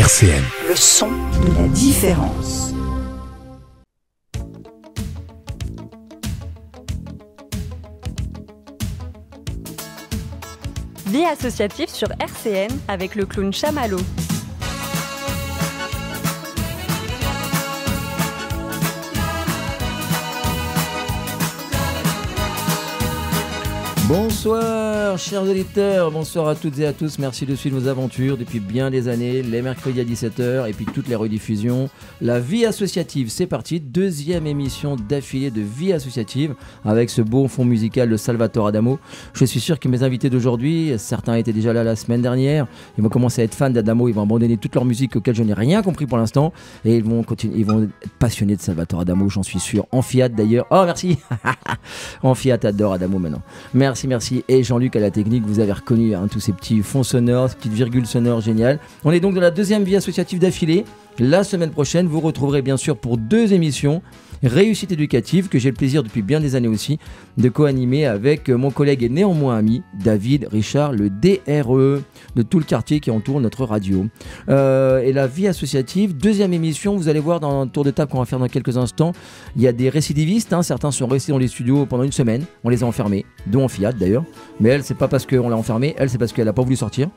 RCN. Le son de la différence. Vie associative sur RCN avec le clown Chamallow. Bonsoir chers auditeurs, bonsoir à toutes et à tous, merci de suivre nos aventures depuis bien des années, les mercredis à 17h et puis toutes les rediffusions. La vie associative, c'est parti, deuxième émission d'affilée de vie associative avec ce beau fond musical de Salvatore Adamo. Je suis sûr que mes invités d'aujourd'hui, certains étaient déjà là la semaine dernière, ils vont commencer à être fans d'Adamo, ils vont abandonner toute leur musique auquel je n'ai rien compris pour l'instant et ils vont être passionnés de Salvatore Adamo, j'en suis sûr. Amphiat d'ailleurs, oh merci Amphiat adore Adamo maintenant. Merci. Et Jean-Luc à la technique, vous avez reconnu tous ces petits fonds sonores, ces petites virgules sonores géniales. On est donc dans la deuxième vie associative d'affilée. La semaine prochaine, vous retrouverez bien sûr pour 2 émissions Réussite éducative, que j'ai le plaisir depuis bien des années aussi de co-animer avec mon collègue et néanmoins ami David Richard, le DRE de tout le quartier qui entoure notre radio. Et la vie associative, 2e émission, vous allez voir dans un tour de table qu'on va faire dans quelques instants, il y a des récidivistes, certains sont restés dans les studios pendant une semaine, on les a enfermés, dont Amphiat d'ailleurs, mais elle c'est pas parce qu'on l'a enfermée, elle c'est parce qu'elle n'a pas voulu sortir.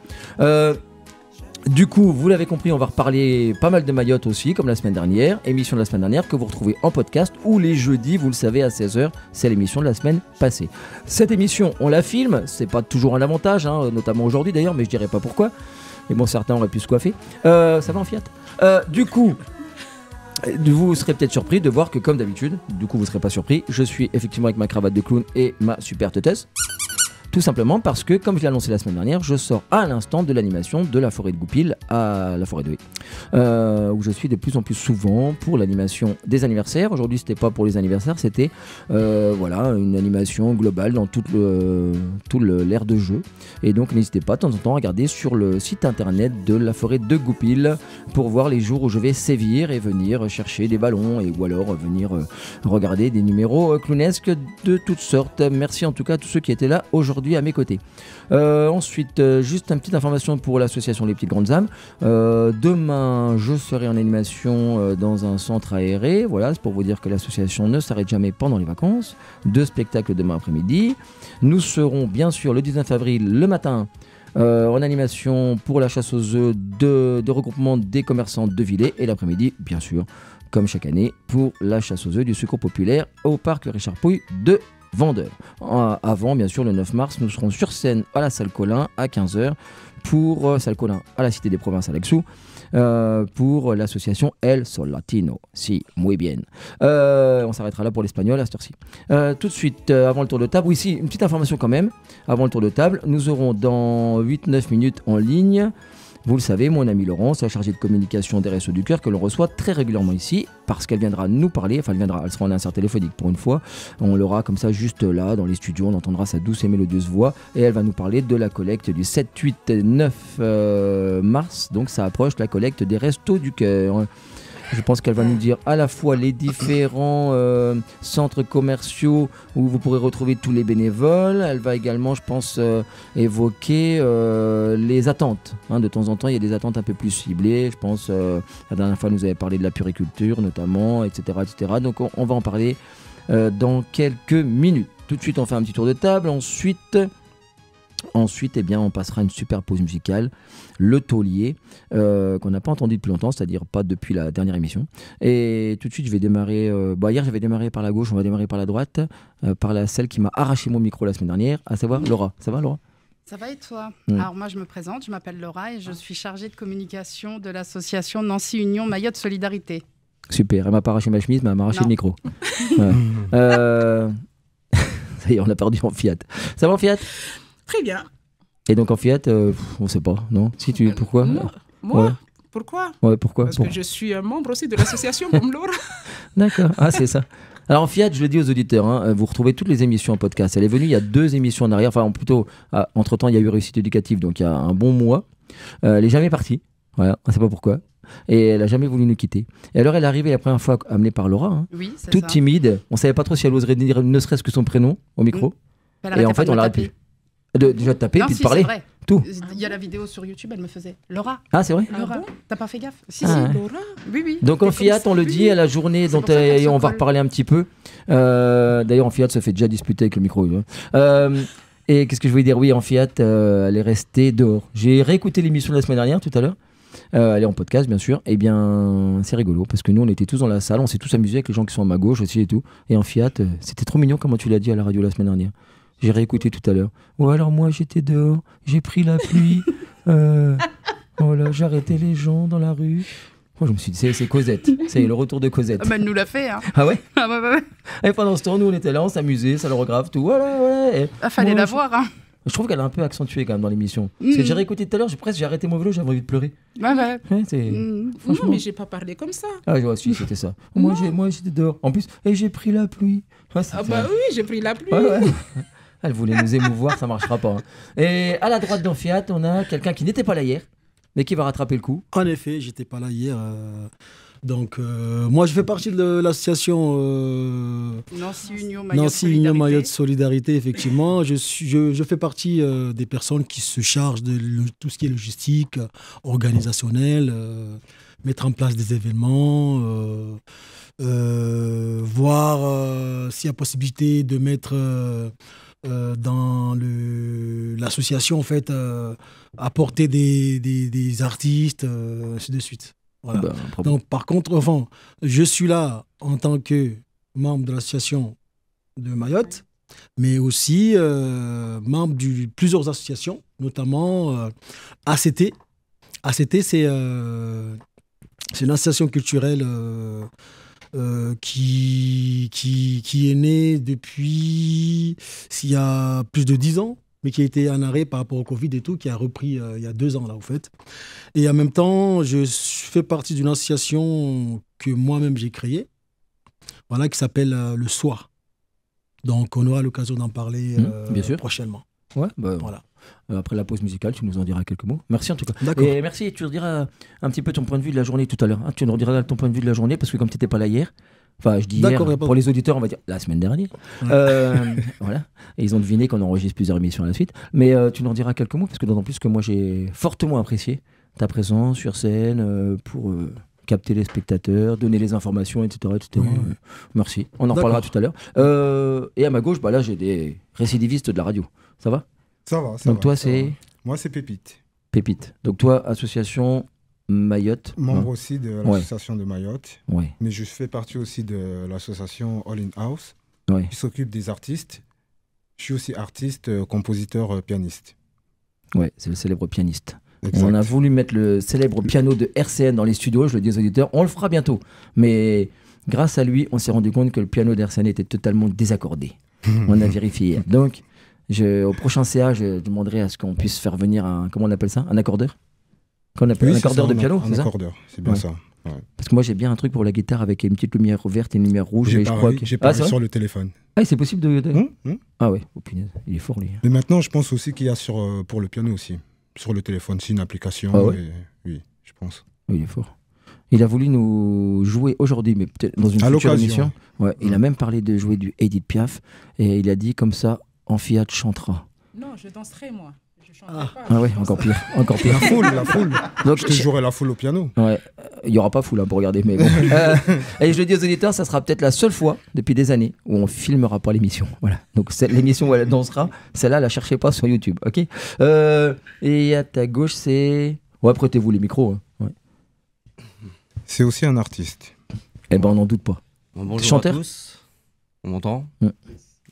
Du coup, vous l'avez compris, on va reparler pas mal de Mayotte aussi, comme la semaine dernière. Émission de la semaine dernière que vous retrouvez en podcast ou les jeudis, vous le savez, à 16h. C'est l'émission de la semaine passée. Cette émission, on la filme. C'est pas toujours un avantage, notamment aujourd'hui d'ailleurs, mais je dirais pas pourquoi. Mais bon, certains auraient pu se coiffer. Ça va en Fiat. Du coup, vous serez peut-être surpris de voir que, comme d'habitude, du coup, vous serez pas surpris, je suis effectivement avec ma cravate de clown et ma super teutesse. Tout simplement parce que, comme je l'ai annoncé la semaine dernière, je sors à l'instant de l'animation de la forêt de Goupil à la forêt de Haye, où je suis de plus en plus souvent pour l'animation des anniversaires. Aujourd'hui, c'était pas pour les anniversaires, c'était une animation globale dans tout l'aire de jeu. Et donc, n'hésitez pas de temps en temps à regarder sur le site internet de la forêt de Goupil pour voir les jours où je vais sévir et venir chercher des ballons ou alors venir regarder des numéros clownesques de toutes sortes. Merci en tout cas à tous ceux qui étaient là aujourd'hui à mes côtés. Ensuite, juste une petite information pour l'association Les Petites Grandes Âmes. Demain, je serai en animation dans un centre aéré. Voilà, c'est pour vous dire que l'association ne s'arrête jamais pendant les vacances. 2 spectacles demain après-midi. Nous serons bien sûr le 19 avril, le matin, en animation pour la chasse aux œufs de regroupement des commerçants de Villers. Et l'après-midi, bien sûr, comme chaque année, pour la chasse aux œufs du Secours Populaire au parc Richard Pouille de Vendeur. Avant, bien sûr, le 9 mars, nous serons sur scène à la salle Colin à 15h pour salle Colin à la Cité des Provinces à Lexou pour l'association El Sol Latino. Si, muy bien. On s'arrêtera là pour l'espagnol à cette heure-ci. Tout de suite, avant le tour de table, oui, une petite information quand même. Avant le tour de table, nous aurons dans 8-9 minutes en ligne. Vous le savez, mon amie Laurence, la chargée de communication des Restos du Cœur, que l'on reçoit très régulièrement ici, parce qu'elle viendra nous parler, elle sera en insert téléphonique pour une fois, on l'aura comme ça juste là, dans les studios, on entendra sa douce et mélodieuse voix, et elle va nous parler de la collecte du 7, 8 et 9 mars, donc ça approche la collecte des Restos du Cœur. Je pense qu'elle va nous dire à la fois les différents centres commerciaux où vous pourrez retrouver tous les bénévoles. Elle va également, je pense, évoquer les attentes. De temps en temps, il y a des attentes un peu plus ciblées. Je pense, la dernière fois, nous avait parlé de la puriculture notamment, etc. etc. Donc, on va en parler dans quelques minutes. Tout de suite, on fait un petit tour de table. Ensuite, on passera une super pause musicale, Le Taulier, qu'on n'a pas entendu depuis longtemps, c'est-à-dire pas depuis la dernière émission. Et tout de suite, je vais démarrer. Hier, j'avais démarré par la gauche, on va démarrer par la droite, par celle qui m'a arraché mon micro la semaine dernière, à savoir Laura. Ça va, Laura ? Ça va et toi ? Alors moi, je me présente, je m'appelle Laura et je suis chargée de communication de l'association Nancy Union Mayotte Solidarité. Super, elle m'a pas arraché ma chemise, mais elle m'a arraché le micro. Ça y est, on a perdu en Fiat. Ça va en Fiat ? Très bien. Et donc en Fiat, on ne sait pas, non ? Pourquoi ? Moi Ouais. Pourquoi ? Ouais, pourquoi ? Parce que je suis un membre aussi de l'association comme Laura. D'accord, c'est ça. Alors en Fiat, je le dis aux auditeurs, vous retrouvez toutes les émissions en podcast. Elle est venue il y a 2 émissions en arrière, enfin plutôt, entre-temps il y a eu Réussite éducative, donc il y a un bon mois. Elle n'est jamais partie, voilà, on ne sait pas pourquoi. Et elle n'a jamais voulu nous quitter. Et alors elle est arrivée la première fois amenée par Laura, oui, c'est toute ça. timide, on ne savait pas trop si elle oserait dire ne serait-ce que son prénom au micro. Elle et en arrêtait fait pas on de l'a me taper. déjà de taper Non, puis si, de parler. c'est vrai. Tout. Il y a la vidéo sur YouTube, elle me faisait. Laura. Ah, c'est vrai? Laura, bon t'as pas fait gaffe? Si, Ah, ouais. Laura. Oui, oui. Donc T'es en comme Fiat, ça, on le oui, dit oui. à la journée C'est dont pour ça qu'elle se on va colle. reparler un petit peu. D'ailleurs, en Fiat se fait déjà disputer avec le micro. Et qu'est-ce que je voulais dire? Oui, en Fiat, elle est restée dehors. J'ai réécouté l'émission de la semaine dernière, tout à l'heure. Elle est en podcast, bien sûr. Eh bien, c'est rigolo parce que nous, on était tous dans la salle, on s'est tous amusés avec les gens qui sont à ma gauche aussi et tout. Et en Fiat, c'était trop mignon comment tu l'as dit à la radio la semaine dernière. J'ai réécouté tout à l'heure. Ouais, alors moi, j'étais dehors, j'ai pris la pluie. Voilà, j'ai arrêté les gens dans la rue. Moi, je me suis dit, c'est Cosette. C'est le retour de Cosette. Ah, bah, elle nous l'a fait. Hein. Ah ouais? Ah, ouais. Et pendant ce temps, nous, on était là, on s'amusait, ça le regrave, tout. Voilà. Et Ah, fallait moi, la voir. Hein. je trouve qu'elle a un peu accentué quand même dans l'émission. Parce que j'ai réécouté tout à l'heure, j'ai arrêté mon vélo, j'avais envie de pleurer. Ouais. Ouais, c'est... Mm. Non, mais j'ai pas parlé comme ça. Ah, ouais, si, c'était ça. Moi, j'étais dehors. En plus, et j'ai pris la pluie. Ouais, Ah bah oui, j'ai pris la pluie. Ouais. Elle voulait nous émouvoir, ça marchera pas. Hein. Et à la droite dans Fiat, on a quelqu'un qui n'était pas là hier, mais qui va rattraper le coup. En effet, j'étais pas là hier. Donc, moi, je fais partie de l'association Nancy Union Mayotte Nancy Union Solidarité. Mayotte Solidarité, effectivement. Je fais partie des personnes qui se chargent de tout ce qui est logistique, organisationnel, mettre en place des événements, voir s'il y a possibilité de mettre dans l'association, en fait, apporter des artistes, ainsi de suite. Voilà. Bah, Donc, par contre, enfin, je suis là en tant que membre de l'association de Mayotte, mais aussi membre de plusieurs associations, notamment ACT. ACT, c'est une association culturelle qui est née depuis il y a plus de 10 ans, mais qui a été en arrêt par rapport au Covid et tout, qui a repris il y a 2 ans, là, au fait. Et en même temps, je fais partie d'une association que moi-même j'ai créée, voilà, qui s'appelle le SOIR. Donc, on aura l'occasion d'en parler bien sûr. prochainement. Ouais, bah, Voilà. Après la pause musicale, tu nous en diras quelques mots. Merci en tout cas. D'accord. Et merci, tu nous diras un petit peu ton point de vue de la journée tout à l'heure. Hein. Tu nous diras ton point de vue de la journée parce que comme tu n'étais pas là hier, enfin je dis hier, D'accord, y a pas pour de- les auditeurs on va dire la semaine dernière. Voilà. Et ils ont deviné qu'on enregistre plusieurs émissions à la suite. Mais tu nous en diras quelques mots parce que d'autant plus que moi j'ai fortement apprécié ta présence sur scène pour capter les spectateurs, donner les informations, etc. etc. Merci. On en reparlera tout à l'heure. Et à ma gauche, bah là j'ai des récidivistes de la radio. Ça va? Ça va, ça Donc va, toi ça c'est va. Moi, c'est Pépite. Pépite. Donc toi, association Mayotte. Membre hein. aussi de Ouais. l'association de Mayotte. Ouais. Mais je fais partie aussi de l'association All In House, Ouais. qui s'occupe des artistes. Je suis aussi artiste, compositeur, pianiste. Ouais, c'est le célèbre pianiste. Exact. On a voulu mettre le célèbre piano de RCN dans les studios, je le dis aux auditeurs, on le fera bientôt. Mais grâce à lui, on s'est rendu compte que le piano d'RCN était totalement désaccordé. On a vérifié hier. Donc, au prochain CA, je demanderai à ce qu'on puisse faire venir un, comment on appelle ça? Un accordeur? Qu'on appelle Oui, un c'est accordeur ça, de piano, un c'est ça? accordeur, c'est bien Ouais. ça. Ouais. Parce que moi, j'ai bien un truc pour la guitare avec une petite lumière verte et une lumière rouge. Et je crois que... J'ai Ah, parlé c'est vrai sur le téléphone. Ah, c'est possible de... Hum. Ah ouais, oh, punaise, il est fort lui. Mais maintenant, je pense aussi qu'il y a pour le piano aussi, sur le téléphone, c'est une application. Ah ouais Oui, je pense. Oui, il est fort. Il a voulu nous jouer aujourd'hui, mais peut-être dans une À future l'occasion. émission. Ouais, il a même parlé de jouer du Edith Piaf et il a dit comme ça, en Fiat chantera. Non, je danserai, moi. Je chanterai pas. Ah ouais, je encore danserai. pire, encore pire. La foule. Donc, Je te jouerai la foule au piano. ouais, il n'y aura pas foule hein, pour regarder, mais bon. Et je le dis aux auditeurs, ça sera peut-être la seule fois depuis des années où on filmera pas l'émission. Voilà. Donc l'émission où elle dansera, celle-là, la cherchez pas sur YouTube, ok. Et à ta gauche, c'est. Ouais, prêtez-vous les micros. Hein. Ouais. C'est aussi un artiste. Eh ben, on n'en doute pas. Bon, bonjour Chanteur à tous. On m'entend Mm.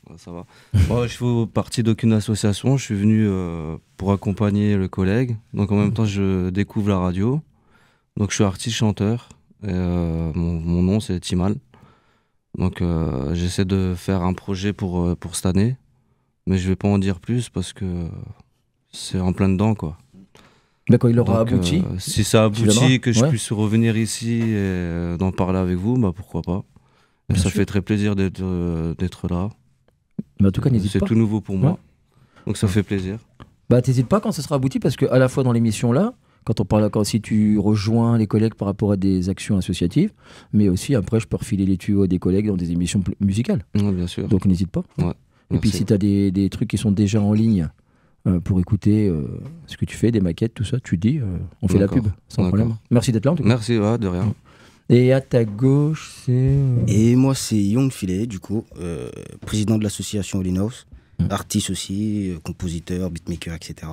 Ouais, ça va. Moi, je fais partie d'aucune association. Je suis venu pour accompagner le collègue. Donc en même temps, je découvre la radio. Donc je suis artiste-chanteur. Et, mon nom, c'est Timal. Donc j'essaie de faire un projet pour cette année. Mais je vais pas en dire plus parce que c'est en plein dedans, quoi. D'accord, il aura Donc, abouti. si ça tu viendras aboutit, que je Ouais. puisse revenir ici et d'en parler avec vous, bah pourquoi pas. Bien Ça sûr. fait très plaisir d'être là. Mais en tout cas, n'hésite C'est pas. tout nouveau pour moi. Ouais. Donc ça fait plaisir. Bah, t'hésites pas quand ce sera abouti parce que à la fois dans l'émission là, quand on parle, quand si tu rejoins les collègues par rapport à des actions associatives, mais aussi après je peux refiler les tuyaux à des collègues dans des émissions musicales. Ouais, bien sûr. Donc n'hésite pas. Ouais, Et puis merci. si tu as des trucs qui sont déjà en ligne pour écouter ce que tu fais, des maquettes, tout ça. Tu dis, on fait la pub, sans problème. Merci d'être là en tout cas. Merci, de rien. Et à ta gauche, c'est... Et moi, c'est Young Filet, du coup, président de l'association All In House, artiste aussi, compositeur, beatmaker, etc.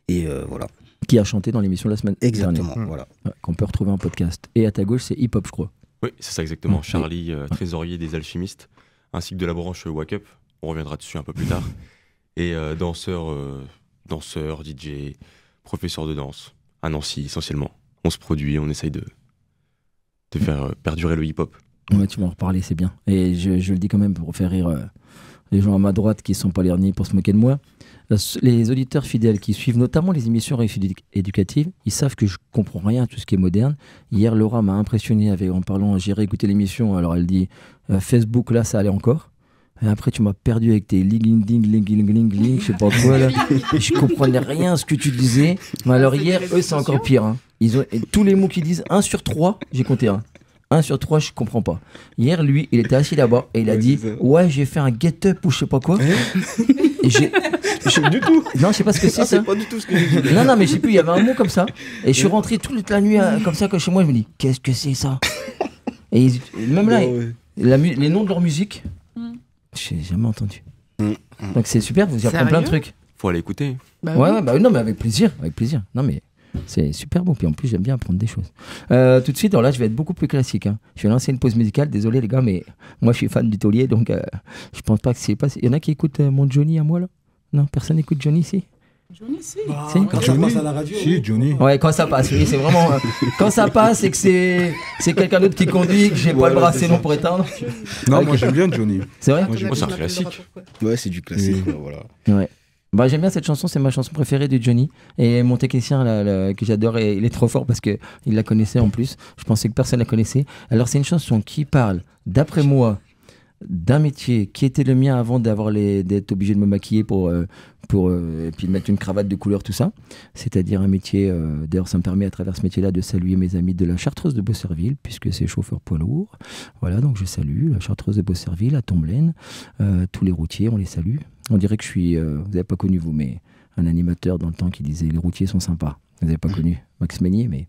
Et voilà. Qui a chanté dans l'émission la semaine Exactement, dernière. voilà. Qu'on peut retrouver en podcast. Et à ta gauche, c'est Hip Hop, je crois. Oui, c'est ça exactement. Charlie, trésorier des Alchimistes, ainsi que de la branche Wake Up. On reviendra dessus un peu plus tard. Et danseur, DJ, professeur de danse, à Nancy essentiellement. On se produit, on essaye de faire perdurer le hip-hop. Ouais, tu vas en reparler, c'est bien. Et je le dis quand même pour faire rire les gens à ma droite qui sont pas les derniers pour se moquer de moi. Les auditeurs fidèles qui suivent notamment les émissions éducatives, ils savent que je comprends rien à tout ce qui est moderne. Hier, Laura m'a impressionné en parlant, j'ai réécouté l'émission, alors elle dit Facebook, là, ça allait encore. Et après, tu m'as perdu avec tes ling, je sais pas quoi là. Je comprenais rien à ce que tu disais. Mais alors hier, eux, c'est encore pire. Hein. Ils ont tous les mots qu'ils disent, 1 sur 3, j'ai compté 1. 1 sur 3, je comprends pas. Hier, lui, il était assis là-bas et il a dit ouais, j'ai fait un get-up ou je sais pas quoi. Et j'ai du tout. Non, je sais pas ce que c'est ça. C'est pas du tout ce que j'ai dit. Non, mais je sais plus, il y avait un mot comme ça. Et je suis rentré toute la nuit comme ça que chez moi, je me dis qu'est-ce que c'est ça. Et même là, les noms de leur musique, j'ai jamais entendu. Donc c'est super, vous apprenez plein de trucs. Faut aller écouter. Ouais, non, mais avec plaisir. Non, mais c'est super bon. Puis en plus, j'aime bien apprendre des choses. Tout de suite, alors là, je vais être beaucoup plus classique. Hein. Je vais lancer une pause musicale. Désolé, les gars, mais moi, je suis fan du taulier, donc je pense pas que c'est pas. Il y en a qui écoutent mon Johnny à moi, là? Non, personne n'écoute Johnny ici? Johnny, si. Si, quand ça passe à la radio. Si, Johnny. Ouais, quand ça passe, oui, c'est vraiment. Quand ça passe et que c'est quelqu'un d'autre qui conduit, que j'ai pas le bracelet non pour éteindre. Non, moi j'aime bien Johnny. C'est vrai? Moi, c'est un classique. Ouais, c'est du classique, voilà. Ouais. Bah, j'aime bien cette chanson, c'est ma chanson préférée de Johnny. Et mon technicien là, que j'adore, il est trop fort parce qu'il la connaissait en plus. Je pensais que personne la connaissait. Alors, c'est une chanson qui parle, d'après moi, d'un métier qui était le mien avant d'être obligé de me maquiller et puis de mettre une cravate de couleur, tout ça. C'est-à-dire un métier, d'ailleurs ça me permet à travers ce métier-là de saluer mes amis de la Chartreuse de Beaucerville, puisque c'est chauffeur poids lourd. Voilà, donc je salue la Chartreuse de Beaucerville, à Tomblaine, tous les routiers, on les salue. On dirait que je suis, vous n'avez pas connu vous, mais un animateur dans le temps qui disait les routiers sont sympas. Vous n'avez pas connu Max Meignier, mais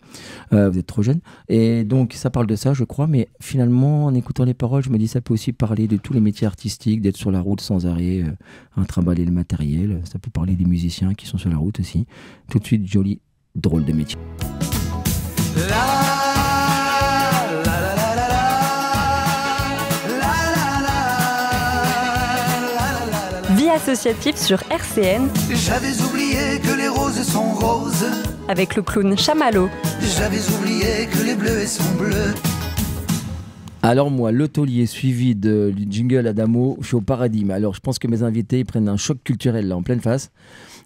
vous êtes trop jeune. Et donc, ça parle de ça, je crois. Mais finalement, en écoutant les paroles, je me dis ça peut aussi parler de tous les métiers artistiques, d'être sur la route sans arrêt, trimballer le matériel. Ça peut parler des musiciens qui sont sur la route aussi. Tout de suite, joli, drôle de métier. Vie associative sur RCN. J'avais oublié que les roses sont roses. Avec le clown Chamallow. J'avais oublié que les bleus sont bleus. Alors moi, le taulier suivi du jingle Adamo, je suis au paradis. Mais alors je pense que mes invités ils prennent un choc culturel là en pleine face.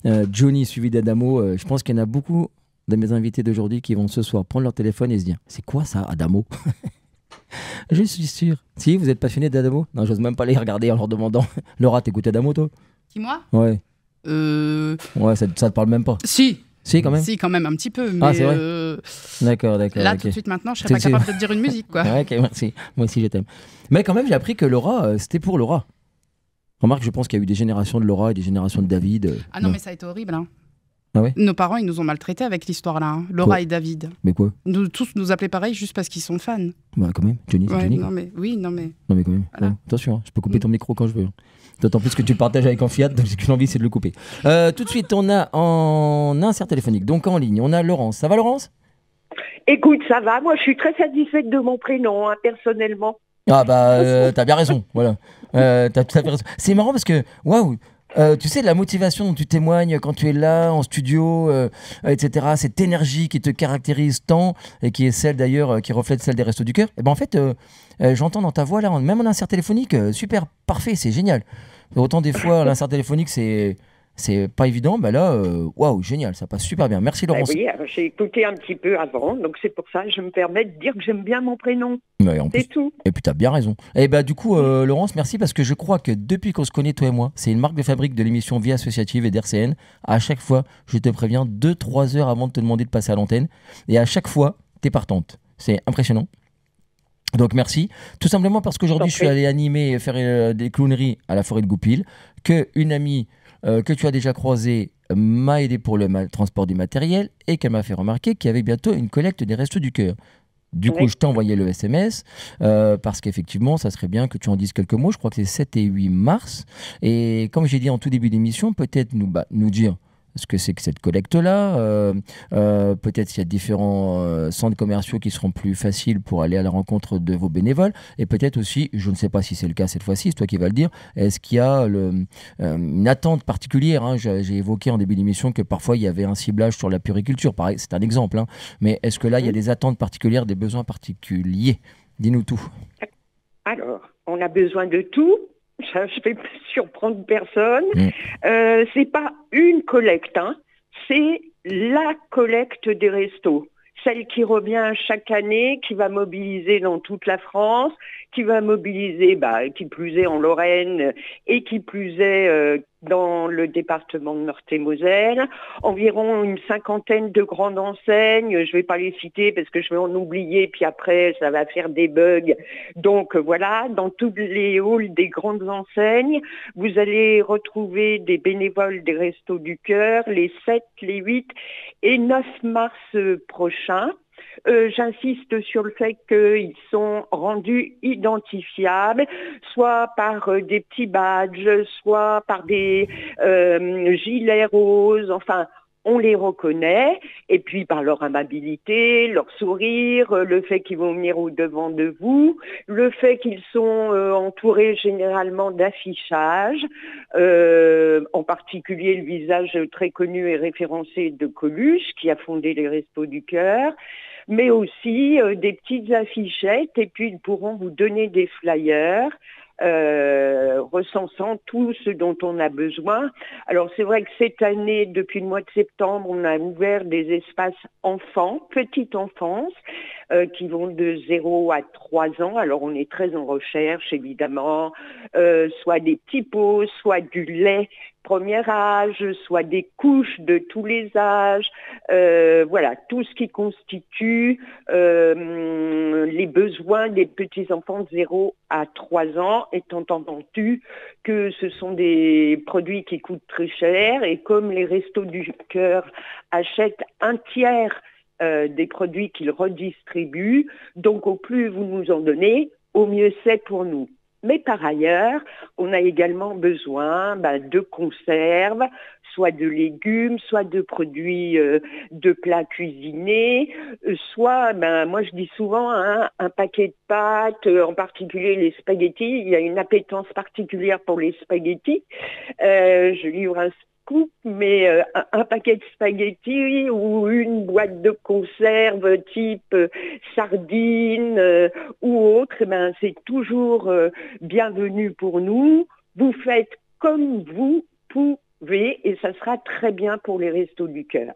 Johnny suivi d'Adamo, je pense qu'il y en a beaucoup de mes invités d'aujourd'hui qui vont ce soir prendre leur téléphone et se dire c'est quoi ça Adamo? Je suis sûr. Si, vous êtes passionné d'Adamo? Non, j'ose même pas les regarder en leur demandant. Laura, t'écoutes Adamo, toi? Qui, moi? Ouais. Ouais, ça te parle même pas? Si, quand même? Si, quand même, un petit peu. Mais Ah, c'est vrai? D'accord. là, okay. tout de suite, maintenant, je serais pas capable de te dire une musique, quoi. Ouais, ok, merci. Moi aussi, je t'aime. Mais quand même, j'ai appris que Laura, c'était pour Laura. Remarque, je pense qu'il y a eu des générations de Laura et des générations de David. Ah non, mais ça a été horrible, hein. Ah ouais? Nos parents, ils nous ont maltraités avec l'histoire-là. Hein. Laura et David. Mais quoi? Tous nous appelaient pareil juste parce qu'ils sont fans. Bah quand même, Johnny, c'est Johnny. Non mais quand même. Voilà. Ouais, attention, hein, je peux couper ton micro quand je veux. D'autant plus que tu le partages avec Enfiat, donc ce que j'ai envie, c'est de le couper. Tout de suite, on a en insert téléphonique, donc en ligne, on a Laurence. Ça va, Laurence? Écoute, ça va. Moi, je suis très satisfaite de mon prénom, hein, personnellement. Ah bah, t'as bien raison, voilà. T'as tout à fait raison. C'est marrant parce que, waouh, tu sais, la motivation dont tu témoignes quand tu es là, en studio, etc., cette énergie qui te caractérise tant, et qui est celle d'ailleurs, qui reflète celle des Restos du Cœur, et ben en fait, j'entends dans ta voix, là, même en insert téléphonique, super, parfait, c'est génial. Autant des fois, l'insert téléphonique, c'est pas évident, mais là, waouh, génial, ça passe super bien. Merci Laurence. Oui, j'ai écouté un petit peu avant, donc c'est pour ça que je me permets de dire que j'aime bien mon prénom. Ouais, c'est tout. Et puis t'as bien raison. Et bah du coup, Laurence, merci parce que je crois que depuis qu'on se connaît, toi et moi, c'est une marque de fabrique de l'émission Vie Associative et d'RCN. À chaque fois, je te préviens 2-3 heures avant de te demander de passer à l'antenne. Et à chaque fois, t'es partante. C'est impressionnant. Donc merci, tout simplement parce qu'aujourd'hui je suis allé animer et faire des clowneries à la forêt de Goupil, qu'une amie que tu as déjà croisée m'a aidé pour le transport du matériel et qu'elle m'a fait remarquer qu'il y avait bientôt une collecte des Restos du Cœur. Du coup, je t'ai envoyé le SMS parce qu'effectivement, ça serait bien que tu en dises quelques mots. Je crois que c'est 7 et 8 mars. Et comme j'ai dit en tout début d'émission, peut-être nous dire ce que c'est que cette collecte-là. Peut-être s'il y a différents centres commerciaux qui seront plus faciles pour aller à la rencontre de vos bénévoles. Et peut-être aussi, je ne sais pas si c'est le cas cette fois-ci, c'est toi qui vas le dire, est-ce qu'il y a une attente particulière, hein, j'ai évoqué en début d'émission que parfois il y avait un ciblage sur la puriculture, pareil, c'est un exemple. Hein, mais est-ce que là, il y a des attentes particulières, des besoins particuliers? Dis-nous tout. Alors, on a besoin de tout. Ça, je ne vais surprendre personne. C'est pas une collecte, hein. C'est la collecte des restos. Celle qui revient chaque année, qui va mobiliser dans toute la France, qui va mobiliser, qui plus est en Lorraine et qui plus est dans le département de Meurthe-et-Moselle, environ une 50aine de grandes enseignes. Je ne vais pas les citer parce que je vais en oublier, puis après ça va faire des bugs. Donc voilà, dans tous les halls des grandes enseignes, vous allez retrouver des bénévoles des Restos du Cœur les 7, les 8 et 9 mars prochains. J'insiste sur le fait qu'ils sont rendus identifiables, soit par des petits badges, soit par des gilets roses, enfin, on les reconnaît, et puis par leur amabilité, leur sourire, le fait qu'ils vont venir au-devant de vous, le fait qu'ils sont entourés généralement d'affichages, en particulier le visage très connu et référencé de Coluche, qui a fondé les Restos du Cœur, mais aussi des petites affichettes, et puis ils pourront vous donner des flyers recensant tout ce dont on a besoin. Alors c'est vrai que cette année, depuis le mois de septembre, on a ouvert des espaces enfants, petite enfance, qui vont de 0 à 3 ans. Alors on est très en recherche, évidemment, soit des petits pots, soit du lait premier âge, soit des couches de tous les âges, voilà, tout ce qui constitue les besoins des petits-enfants de 0 à 3 ans, étant entendu que ce sont des produits qui coûtent très cher, et comme les Restos du Cœur achètent un tiers des produits qu'ils redistribuent, donc au plus vous nous en donnez, au mieux c'est pour nous. Mais par ailleurs, on a également besoin de conserves, soit de légumes, soit de produits de plats cuisinés, soit, moi je dis souvent, un paquet de pâtes, en particulier les spaghettis. Il y a une appétence particulière pour les spaghettis. Je livre un scoop, mais un paquet de spaghettis ou une boîte de conserve type sardines ou autre, c'est toujours bienvenu pour nous. Vous faites comme vous pouvez et ça sera très bien pour les Restos du Cœur.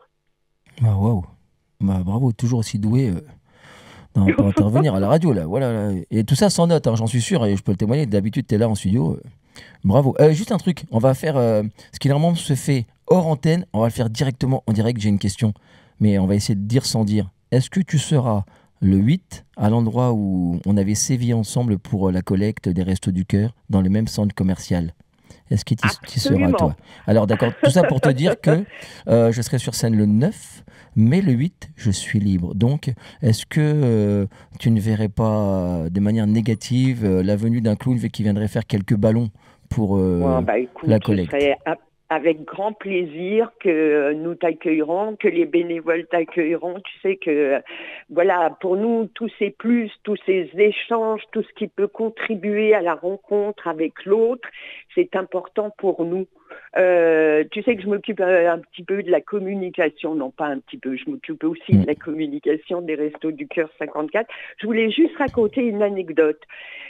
Waouh, bravo, toujours aussi doué pour intervenir à la radio là. Voilà, et tout ça sans note, hein, j'en suis sûr, et je peux le témoigner. D'habitude, tu es là en studio. Bravo. Juste un truc, on va faire ce qui normalement se fait hors antenne, on va le faire directement en direct. J'ai une question, mais on va essayer de dire sans dire. Est-ce que tu seras le 8 à l'endroit où on avait sévi ensemble pour la collecte des Restos du Cœur, dans le même centre commercial? Est-ce que tu seras toi? Alors d'accord, tout ça pour te dire que je serai sur scène le 9, mais le 8, je suis libre. Donc, est-ce que tu ne verrais pas de manière négative la venue d'un clown qui viendrait faire quelques ballons pour écoute, la collecte? Ce serait avec grand plaisir que nous t'accueillerons, que les bénévoles t'accueilleront. Tu sais que, voilà, pour nous, tous ces plus, tous ces échanges, tout ce qui peut contribuer à la rencontre avec l'autre, c'est important pour nous. Tu sais que je m'occupe un petit peu de la communication, non pas un petit peu, je m'occupe aussi de la communication des Restos du Cœur 54. Je voulais juste raconter une anecdote.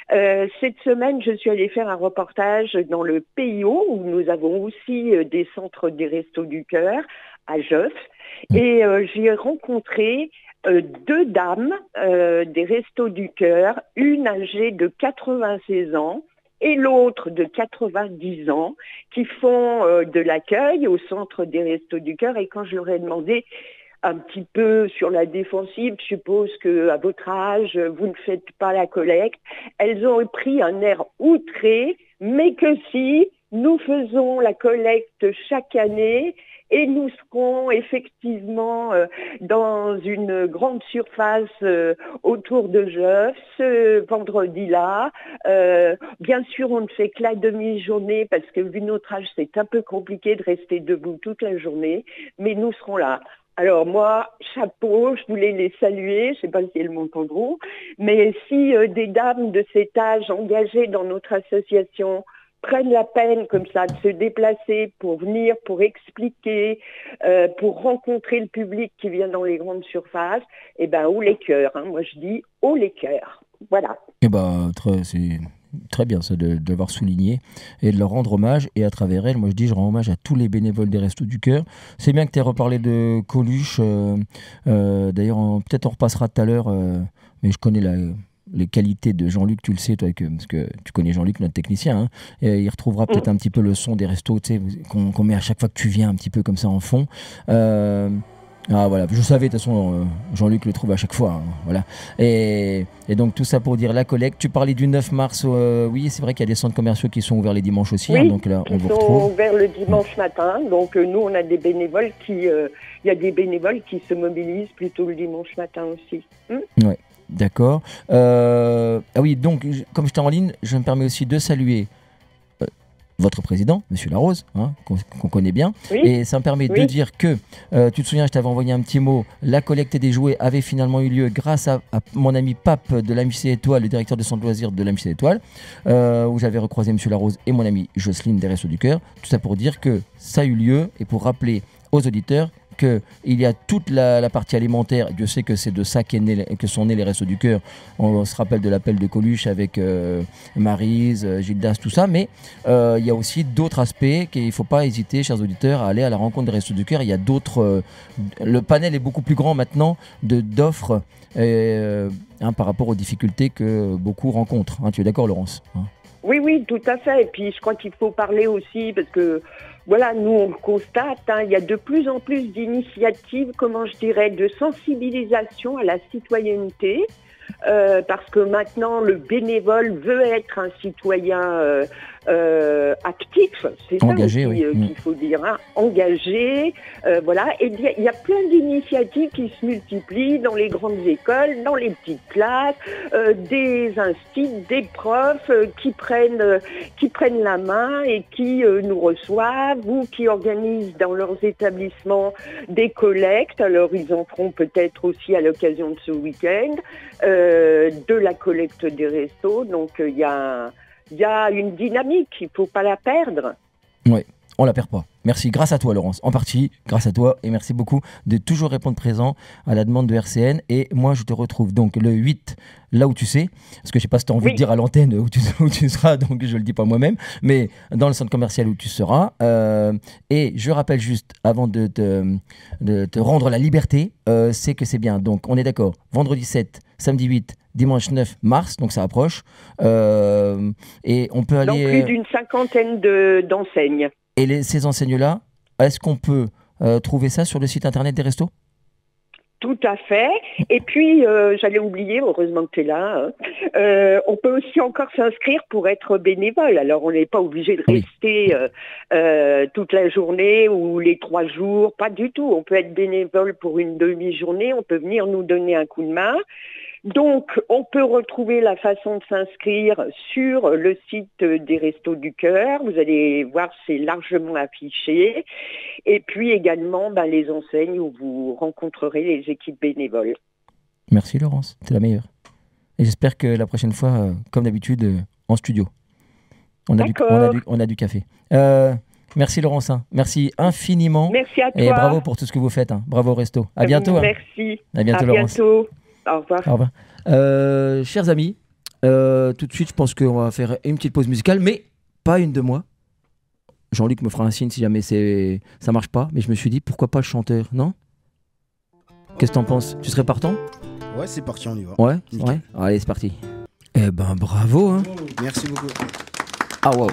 Cette semaine, je suis allée faire un reportage dans le PIO, où nous avons aussi des centres des Restos du Cœur, à Joff, et j'ai rencontré 2 dames des Restos du Cœur, une âgée de 96 ans, et l'autre de 90 ans, qui font de l'accueil au centre des Restos du Cœur. Et quand je leur ai demandé un petit peu sur la défensive, je suppose qu'à votre âge, vous ne faites pas la collecte, elles ont pris un air outré, mais que si, Nous faisons la collecte chaque année et nous serons effectivement dans une grande surface autour de Geuf ce vendredi-là. Bien sûr, on ne fait que la demi-journée parce que vu notre âge, c'est un peu compliqué de rester debout toute la journée, mais nous serons là. Alors moi, chapeau, je voulais les saluer, je ne sais pas si elles m'entendront, mais si des dames de cet âge engagées dans notre association prennent la peine comme ça de se déplacer pour venir, pour expliquer, pour rencontrer le public qui vient dans les grandes surfaces, eh ben haut les cœurs, hein. Moi je dis haut les cœurs, voilà. Eh ben, c'est très bien ça de l'avoir souligné et de leur rendre hommage, et à travers elle, moi je dis, je rends hommage à tous les bénévoles des Restos du Cœur. C'est bien que tu aies reparlé de Coluche, d'ailleurs peut-être on repassera tout à l'heure, mais je connais les qualités de Jean-Luc, tu le sais toi, parce que tu connais Jean-Luc, notre technicien, hein, et il retrouvera peut-être un petit peu le son des restos, tu sais, qu'on met à chaque fois que tu viens un petit peu comme ça en fond. Voilà, je savais de toute façon, Jean-Luc le trouve à chaque fois, hein, voilà. Et donc tout ça pour dire la collecte. Tu parlais du 9 mars, oui, c'est vrai qu'il y a des centres commerciaux qui sont ouverts les dimanches aussi, oui, hein, donc là on vous retrouve. Ils sont ouverts le dimanche matin, donc nous on a des bénévoles il y a des bénévoles qui se mobilisent plutôt le dimanche matin aussi. Ouais. D'accord. Ah oui, donc, comme j'étais en ligne, je me permets aussi de saluer votre président, Monsieur Larose, hein, qu'on connaît bien. Oui. Et ça me permet de dire que, tu te souviens, je t'avais envoyé un petit mot, la collecte des jouets avait finalement eu lieu grâce à mon ami Pape de l'AMC Étoile, le directeur de centre loisirs de l'AMC Étoile, où j'avais recroisé Monsieur Larose et mon ami Jocelyne des Restos du Cœur. Tout ça pour dire que ça a eu lieu et pour rappeler aux auditeurs qu'il y a toute la partie alimentaire. Dieu sait que c'est de ça que sont nés les Restos du Cœur. On se rappelle de l'appel de Coluche avec Maryse, Gildas, tout ça, mais il y a aussi d'autres aspects qu'il ne faut pas hésiter, chers auditeurs, à aller à la rencontre des Restos du Cœur. Il y a d'autres... le panel est beaucoup plus grand maintenant d'offres par rapport aux difficultés que beaucoup rencontrent. Hein, tu es d'accord, Laurence? Oui, tout à fait. Et puis, je crois qu'il faut parler aussi, parce que, voilà, nous, on le constate, hein, il y a de plus en plus d'initiatives, de sensibilisation à la citoyenneté, parce que maintenant, le bénévole veut être un citoyen actif, c'est engagé, ça qu'il faut dire, hein, engagé, voilà. Et il y a plein d'initiatives qui se multiplient dans les grandes écoles, dans les petites classes, des instituts, des profs qui prennent la main et qui nous reçoivent ou qui organisent dans leurs établissements des collectes. Alors ils en feront peut-être aussi à l'occasion de ce week-end, de la collecte des restos. Donc il y a une dynamique, il ne faut pas la perdre. Oui, on ne la perd pas. Merci, grâce à toi Laurence, en partie grâce à toi, et merci beaucoup de toujours répondre présent à la demande de RCN. Et moi je te retrouve donc le 8, là où tu sais, parce que je ne sais pas si tu as envie de dire à l'antenne où tu seras, donc je ne le dis pas moi-même, mais dans le centre commercial où tu seras. Et je rappelle juste, avant de te rendre la liberté, c'est que c'est bien, donc on est d'accord, vendredi 7, samedi 8, dimanche 9 mars, donc ça approche, et on peut aller... Dans plus d'une cinquantaine d'enseignes. Et ces enseignes-là, est-ce qu'on peut trouver ça sur le site internet des restos ? Tout à fait. Et puis, j'allais oublier, heureusement que tu es là, hein, on peut aussi encore s'inscrire pour être bénévole. Alors, on n'est pas obligé de rester toute la journée ou les 3 jours, pas du tout. On peut être bénévole pour une demi-journée, on peut venir nous donner un coup de main. Donc, on peut retrouver la façon de s'inscrire sur le site des Restos du Cœur. Vous allez voir, c'est largement affiché. Et puis également, les enseignes où vous rencontrerez les équipes bénévoles. Merci Laurence, t'es la meilleure. Et j'espère que la prochaine fois, comme d'habitude, en studio. On a du café. Merci Laurence, hein. Merci infiniment. Merci à toi. Et bravo pour tout ce que vous faites. Hein. Bravo au resto. À bientôt. Merci. À bientôt Laurence. Au revoir. Au revoir. Chers amis, tout de suite, je pense qu'on va faire une petite pause musicale, mais pas une de moi. Jean-Luc me fera un signe si jamais ça marche pas, mais je me suis dit, pourquoi pas le chanteur, non ? Qu'est-ce que t'en penses ? Tu serais partant ? Ouais, c'est parti, on y va. Ouais. Allez, c'est parti. Eh ben, bravo. Hein. Merci beaucoup. Ah wow.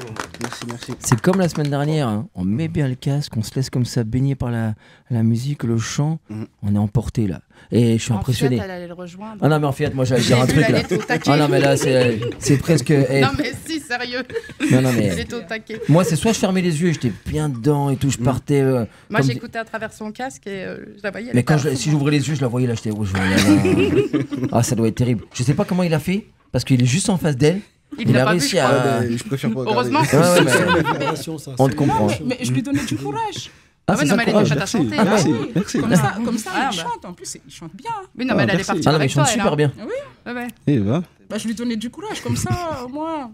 Merci. C'est comme la semaine dernière, hein. On met bien le casque, on se laisse comme ça baigner par la musique, le chant, on est emporté là. Et je suis impressionné. Fiat, elle allait le rejoindre. Ah non mais en Fiat, moi j'allais dire un truc là. Ah non mais là c'est presque... Non mais si, sérieux. Non mais... Elle était au taquet. Moi c'est soit je fermais les yeux et j'étais bien dedans et tout, je partais... Moi j'écoutais à travers son casque et je la voyais. Mais si j'ouvrais les yeux, je la voyais là, j'étais rouge. Ah ça doit être terrible. Je sais pas comment il a fait, parce qu'il est juste en face d'elle. Il a réussi à... Je préfère pas Heureusement. On te comprend. Mais je lui donnais du courage. Ah ouais, non, mais elle était prête à chanter. Merci. Comme ça, il chante. En plus, il chante bien. Oui, non, mais elle allait partir avec toi. Il chante super bien. Oui. Ouais. Et va. Bah, je lui donnais du courage, comme ça, moi.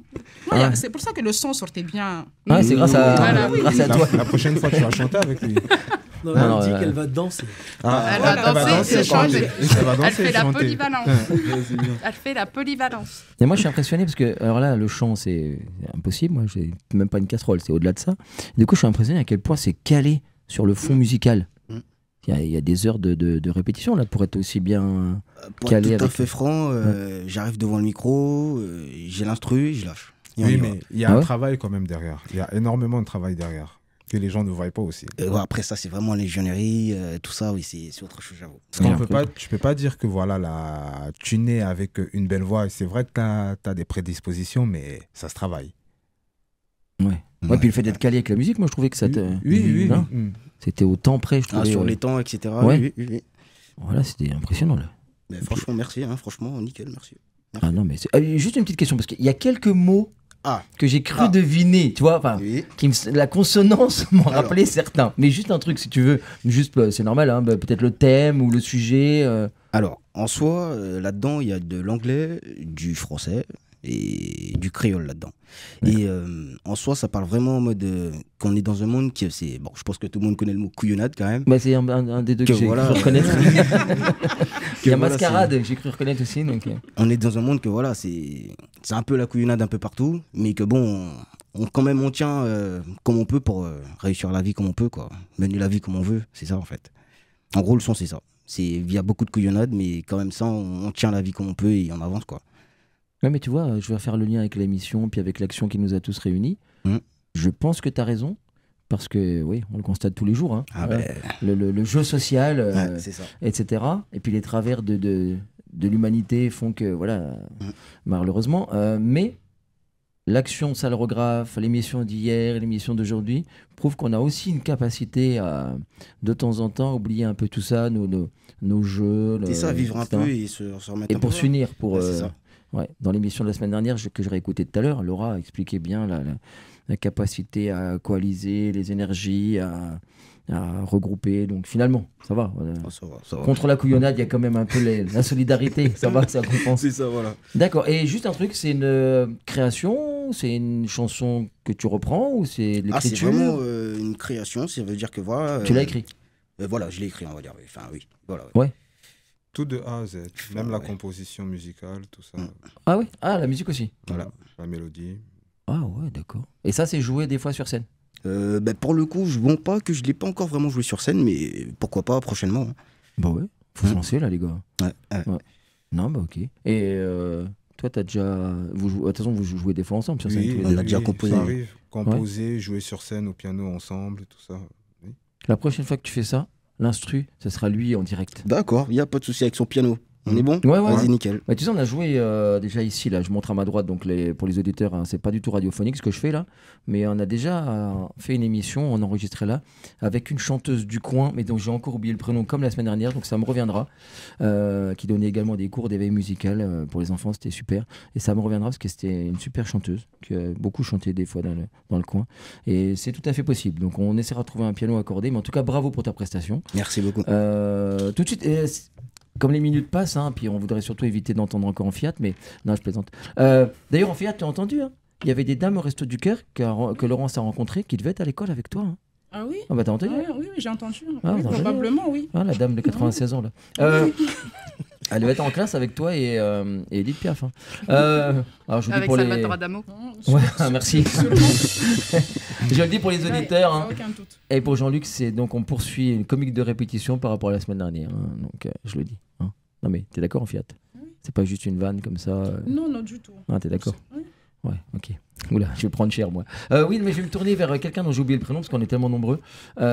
C'est pour ça que le son sortait bien. Ah, c'est grâce à toi. La prochaine fois, tu vas chanter avec lui. Non, elle dit qu'elle va danser. Elle va danser, chanter. Elle fait la chanter. polyvalence. Elle fait la polyvalence. Et moi, je suis impressionné parce que, alors là, le chant, c'est impossible. Moi, j'ai même pas une casserole, c'est au-delà de ça. Du coup, je suis impressionné à quel point c'est calé sur le fond musical. Il y a des heures de répétition là pour être aussi bien calé. Pour être tout à fait franc, j'arrive devant le micro, j'ai l'instru, je lâche. Oui, mais il y a un travail quand même derrière. Il y a énormément de travail derrière que les gens ne voient pas aussi. Après ça, c'est vraiment l'ingénierie, tout ça, oui, c'est autre chose, j'avoue. Tu peux pas dire que voilà, tu nais avec une belle voix. C'est vrai que tu as des prédispositions, mais ça se travaille. Ouais, puis le fait d'être calé avec la musique, moi je trouvais que ça te... Oui. C'était au temps près, je trouvais. Sur les temps, etc. Ouais. Oui. Voilà, c'était impressionnant là. Mais franchement, merci, franchement, nickel, merci. Ah non, mais juste une petite question, parce qu'il y a quelques mots que j'ai cru deviner, tu vois, la consonance m'en rappelait certains. Mais juste un truc, si tu veux, juste, c'est normal, hein, peut-être le thème ou le sujet. Alors, en soi, là-dedans, il y a de l'anglais, du français et du créole là-dedans. Et en soi, ça parle vraiment en mode qu'on est dans un monde qui c'est bon. Je pense que tout le monde connaît le mot couillonnade quand même. Bah c'est un des deux que j'ai cru reconnaître. Il y a mascarade, j'ai cru reconnaître aussi. Donc... On est dans un monde que voilà, c'est un peu la couillonnade un peu partout, mais que bon, quand même on tient comme on peut pour réussir la vie comme on peut, quoi. Mener la vie comme on veut, c'est ça en fait. En gros, le son c'est ça. Il y a beaucoup de couillonnade, mais quand même ça, on tient la vie comme on peut et on avance, quoi. Ouais, mais tu vois, je vais faire le lien avec l'émission, puis avec l'action qui nous a tous réunis. Je pense que tu as raison, parce que, oui, on le constate tous les jours. Hein, le jeu social, etc. Et puis les travers de l'humanité font que, voilà, malheureusement. Mais l'action salérographe, l'émission d'hier, l'émission d'aujourd'hui, prouvent qu'on a aussi une capacité à, de temps en temps, oublier un peu tout ça, nos jeux. C'est ça, vivre un peu et se remettre et pour s'unir, pour... c'est ça. Ouais, dans l'émission de la semaine dernière que j'aurais écouté tout à l'heure, Laura expliquait bien la capacité à coaliser les énergies, à regrouper. Donc finalement, ça va. Ça va. Contre la couillonnade, il y a quand même un peu la solidarité. Ça va, ça compense. C'est ça, voilà. D'accord. Et juste un truc, c'est une création, c'est une chanson que tu reprends ou c'est de l'écriture? C'est vraiment une création. Ça veut dire que voilà. Tu l'as écrit? Voilà, je l'ai écrit, on va dire. Enfin, oui. Voilà. Ouais. Tout de A à Z, même la composition musicale, tout ça. Ah oui? Ah, la musique aussi? Voilà, la mélodie. Ah ouais, d'accord. Et ça, c'est joué des fois sur scène? Pour le coup, je ne pas que je ne l'ai pas encore vraiment joué sur scène, mais pourquoi pas prochainement. Bah ouais, faut se lancer là, les gars. Ouais. Non, bah ok. Et toi, t'as déjà... De toute façon, vous jouez des fois ensemble sur scène? Oui, on a déjà composé. Ça arrive, composer, jouer sur scène au piano ensemble, tout ça. Oui. La prochaine fois que tu fais ça, l'instru, ça sera lui en direct. D'accord, il n'y a pas de souci avec son piano. On est bon? Ouais. Vas-y, nickel. Bah, tu sais, on a joué déjà ici, là, je montre à ma droite, donc pour les auditeurs, hein, c'est pas du tout radiophonique ce que je fais là, mais on a déjà fait une émission, on enregistrait là, avec une chanteuse du coin, mais dont j'ai encore oublié le prénom comme la semaine dernière, donc ça me reviendra, qui donnait également des cours d'éveil musical pour les enfants, c'était super, et ça me reviendra parce que c'était une super chanteuse, qui a beaucoup chanté des fois dans le coin, et c'est tout à fait possible, donc on essaiera de trouver un piano accordé, mais en tout cas, bravo pour ta prestation. Merci beaucoup. Tout de suite... Comme les minutes passent, hein, puis on voudrait surtout éviter d'entendre encore en Fiat, mais non, je plaisante. D'ailleurs, en Fiat, tu as entendu, hein, il y avait des dames au Resto du Cœur que Laurence a rencontrées qui devaient être à l'école avec toi. Hein. Ah oui? Ah bah t'as entendu? Oui, j'ai entendu. Ah, oui, probablement, oui. Ah, la dame de 96 ans, là. Elle devait être en classe avec toi et Edith Piaf. Hein. Alors, je avec pour Salvatore Adamo. Ouais, merci. Je le dis pour les auditeurs. Hein. Aucun doute. Et pour Jean-Luc, donc on poursuit une comique de répétition par rapport à la semaine dernière. Hein. Donc je le dis. Hein. Non mais t'es d'accord en Fiat? Oui. C'est pas juste une vanne comme ça. Non, du tout. Ah, t'es d'accord? Oui. Ouais, ok. Oula, je vais prendre cher, moi. Oui, mais je vais me tourner vers quelqu'un dont j'ai oublié le prénom parce qu'on est tellement nombreux.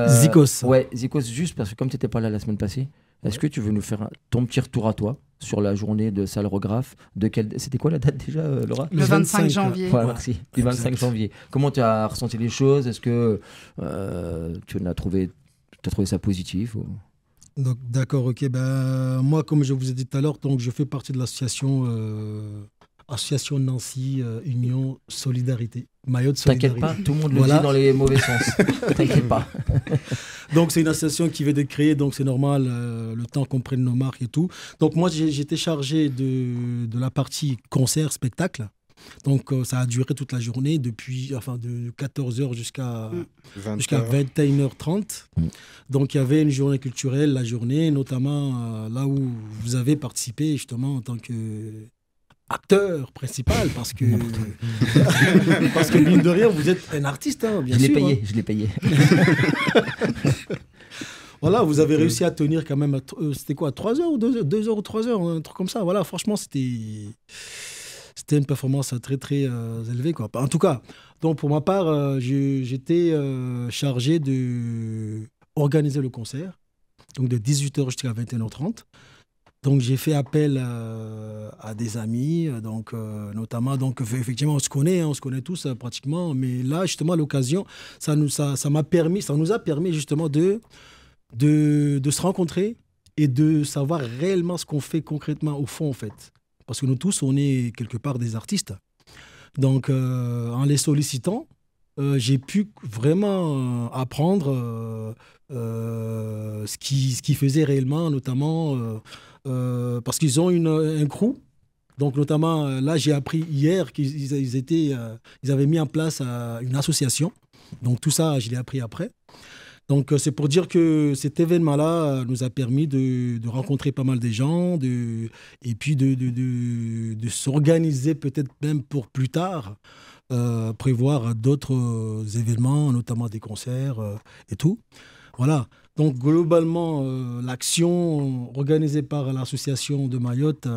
Zikos. Ouais, Zikos, juste parce que comme tu n'étais pas là la semaine passée, est-ce que tu veux nous faire ton petit retour à toi sur la journée de Salrographe C'était quoi la date déjà, Laura? Le 25 janvier. Ouais, merci. Le 25 janvier. Comment tu as ressenti les choses? Est-ce que tu as trouvé ça positif ou... Donc, d'accord, ok. Ben, moi, comme je vous ai dit tout à l'heure, donc, je fais partie de l'association Association Nancy Union Solidarité. Mayotte Solidarité. T'inquiète pas, tout le monde le dit dans les mauvais sens. T'inquiète pas. Donc, c'est une association qui vient d'être créée, donc c'est normal, le temps qu'on prenne nos marques et tout. Donc, moi, j'étais chargé de la partie concert-spectacle. Donc, ça a duré toute la journée, de 14h jusqu'à 21h30. Donc, il y avait une journée culturelle la journée, notamment là où vous avez participé justement en tant que acteur principal, parce que mine de rien, vous êtes un artiste, hein, bien sûr. Je l'ai payé. Voilà, vous avez réussi à tenir quand même, c'était quoi, 3 heures ou 2 heures ou 3 heures, un truc comme ça. Voilà, franchement, c'était une performance très, très élevée, quoi. En tout cas, donc pour ma part, j'étais chargé d'organiser le concert, donc de 18h jusqu'à 21h30. Donc j'ai fait appel à des amis, donc, notamment, donc effectivement on se connaît tous pratiquement, mais là justement à l'occasion, ça nous a permis justement de se rencontrer et de savoir réellement ce qu'on fait concrètement au fond en fait. Parce que nous tous, on est quelque part des artistes. Donc, en les sollicitant, j'ai pu vraiment apprendre ce qu'ils faisaient réellement, notamment parce qu'ils ont un crew. Donc, notamment, là, j'ai appris hier qu'ils avaient mis en place une association. Donc, tout ça, je l'ai appris après. Donc, c'est pour dire que cet événement-là nous a permis de rencontrer pas mal de gens et puis de s'organiser peut-être même pour plus tard, prévoir d'autres événements, notamment des concerts et tout. Voilà. Donc, globalement, l'action organisée par l'association de Mayotte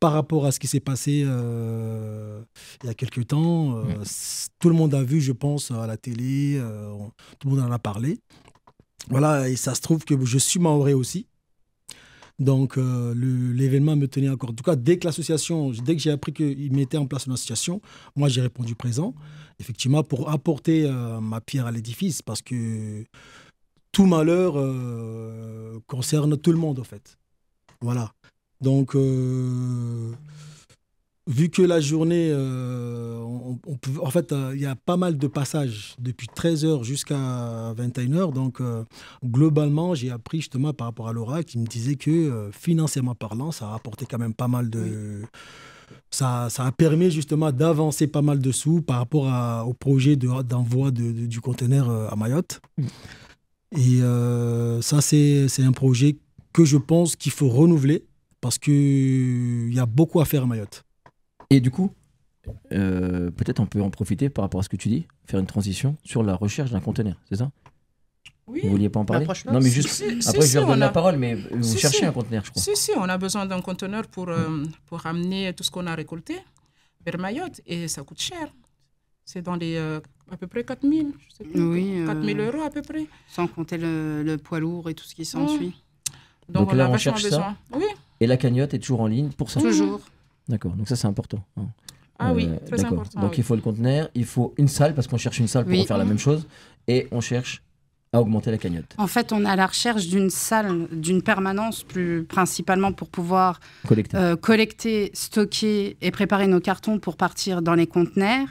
par rapport à ce qui s'est passé il y a quelques temps, tout le monde a vu, je pense, à la télé, tout le monde en a parlé. Voilà, et ça se trouve que je suis mahorais aussi. Donc, l'événement me tenait encore. En tout cas, dès que j'ai appris qu'ils mettaient en place une association, moi, j'ai répondu présent, effectivement, pour apporter ma pierre à l'édifice, parce que tout malheur concerne tout le monde, en fait. Voilà. Donc, vu que la journée, en fait, il y a pas mal de passages depuis 13h jusqu'à 21h. Donc, globalement, j'ai appris justement par rapport à Laura qui me disait que financièrement parlant, ça a apporté quand même pas mal de... Ça a permis justement d'avancer pas mal de sous par rapport au projet d'envoi du conteneur à Mayotte. Et ça, c'est un projet que je pense qu'il faut renouveler. Parce qu'il y a beaucoup à faire à Mayotte. Et du coup, peut-être on peut en profiter par rapport à ce que tu dis, faire une transition sur la recherche d'un conteneur, c'est ça? Oui. Vous vouliez pas en parler? Non, mais juste, après je leur donne la parole, mais vous cherchez un conteneur, je crois. Si, on a besoin d'un conteneur pour amener tout ce qu'on a récolté vers Mayotte, et ça coûte cher. C'est dans les à peu près 4 000, je sais plus, oui, 4 000 euros à peu près. Sans compter le poids lourd et tout ce qui s'ensuit. Donc là, on cherche ça. Oui. Et la cagnotte est toujours en ligne pour ça? Toujours. D'accord, donc ça c'est important. Ah oui, très important. Donc il faut le conteneur, il faut une salle, parce qu'on cherche une salle pour faire la même chose, et on cherche à augmenter la cagnotte. En fait, on est à la recherche d'une salle, d'une permanence, plus principalement pour pouvoir collecter, stocker et préparer nos cartons pour partir dans les conteneurs.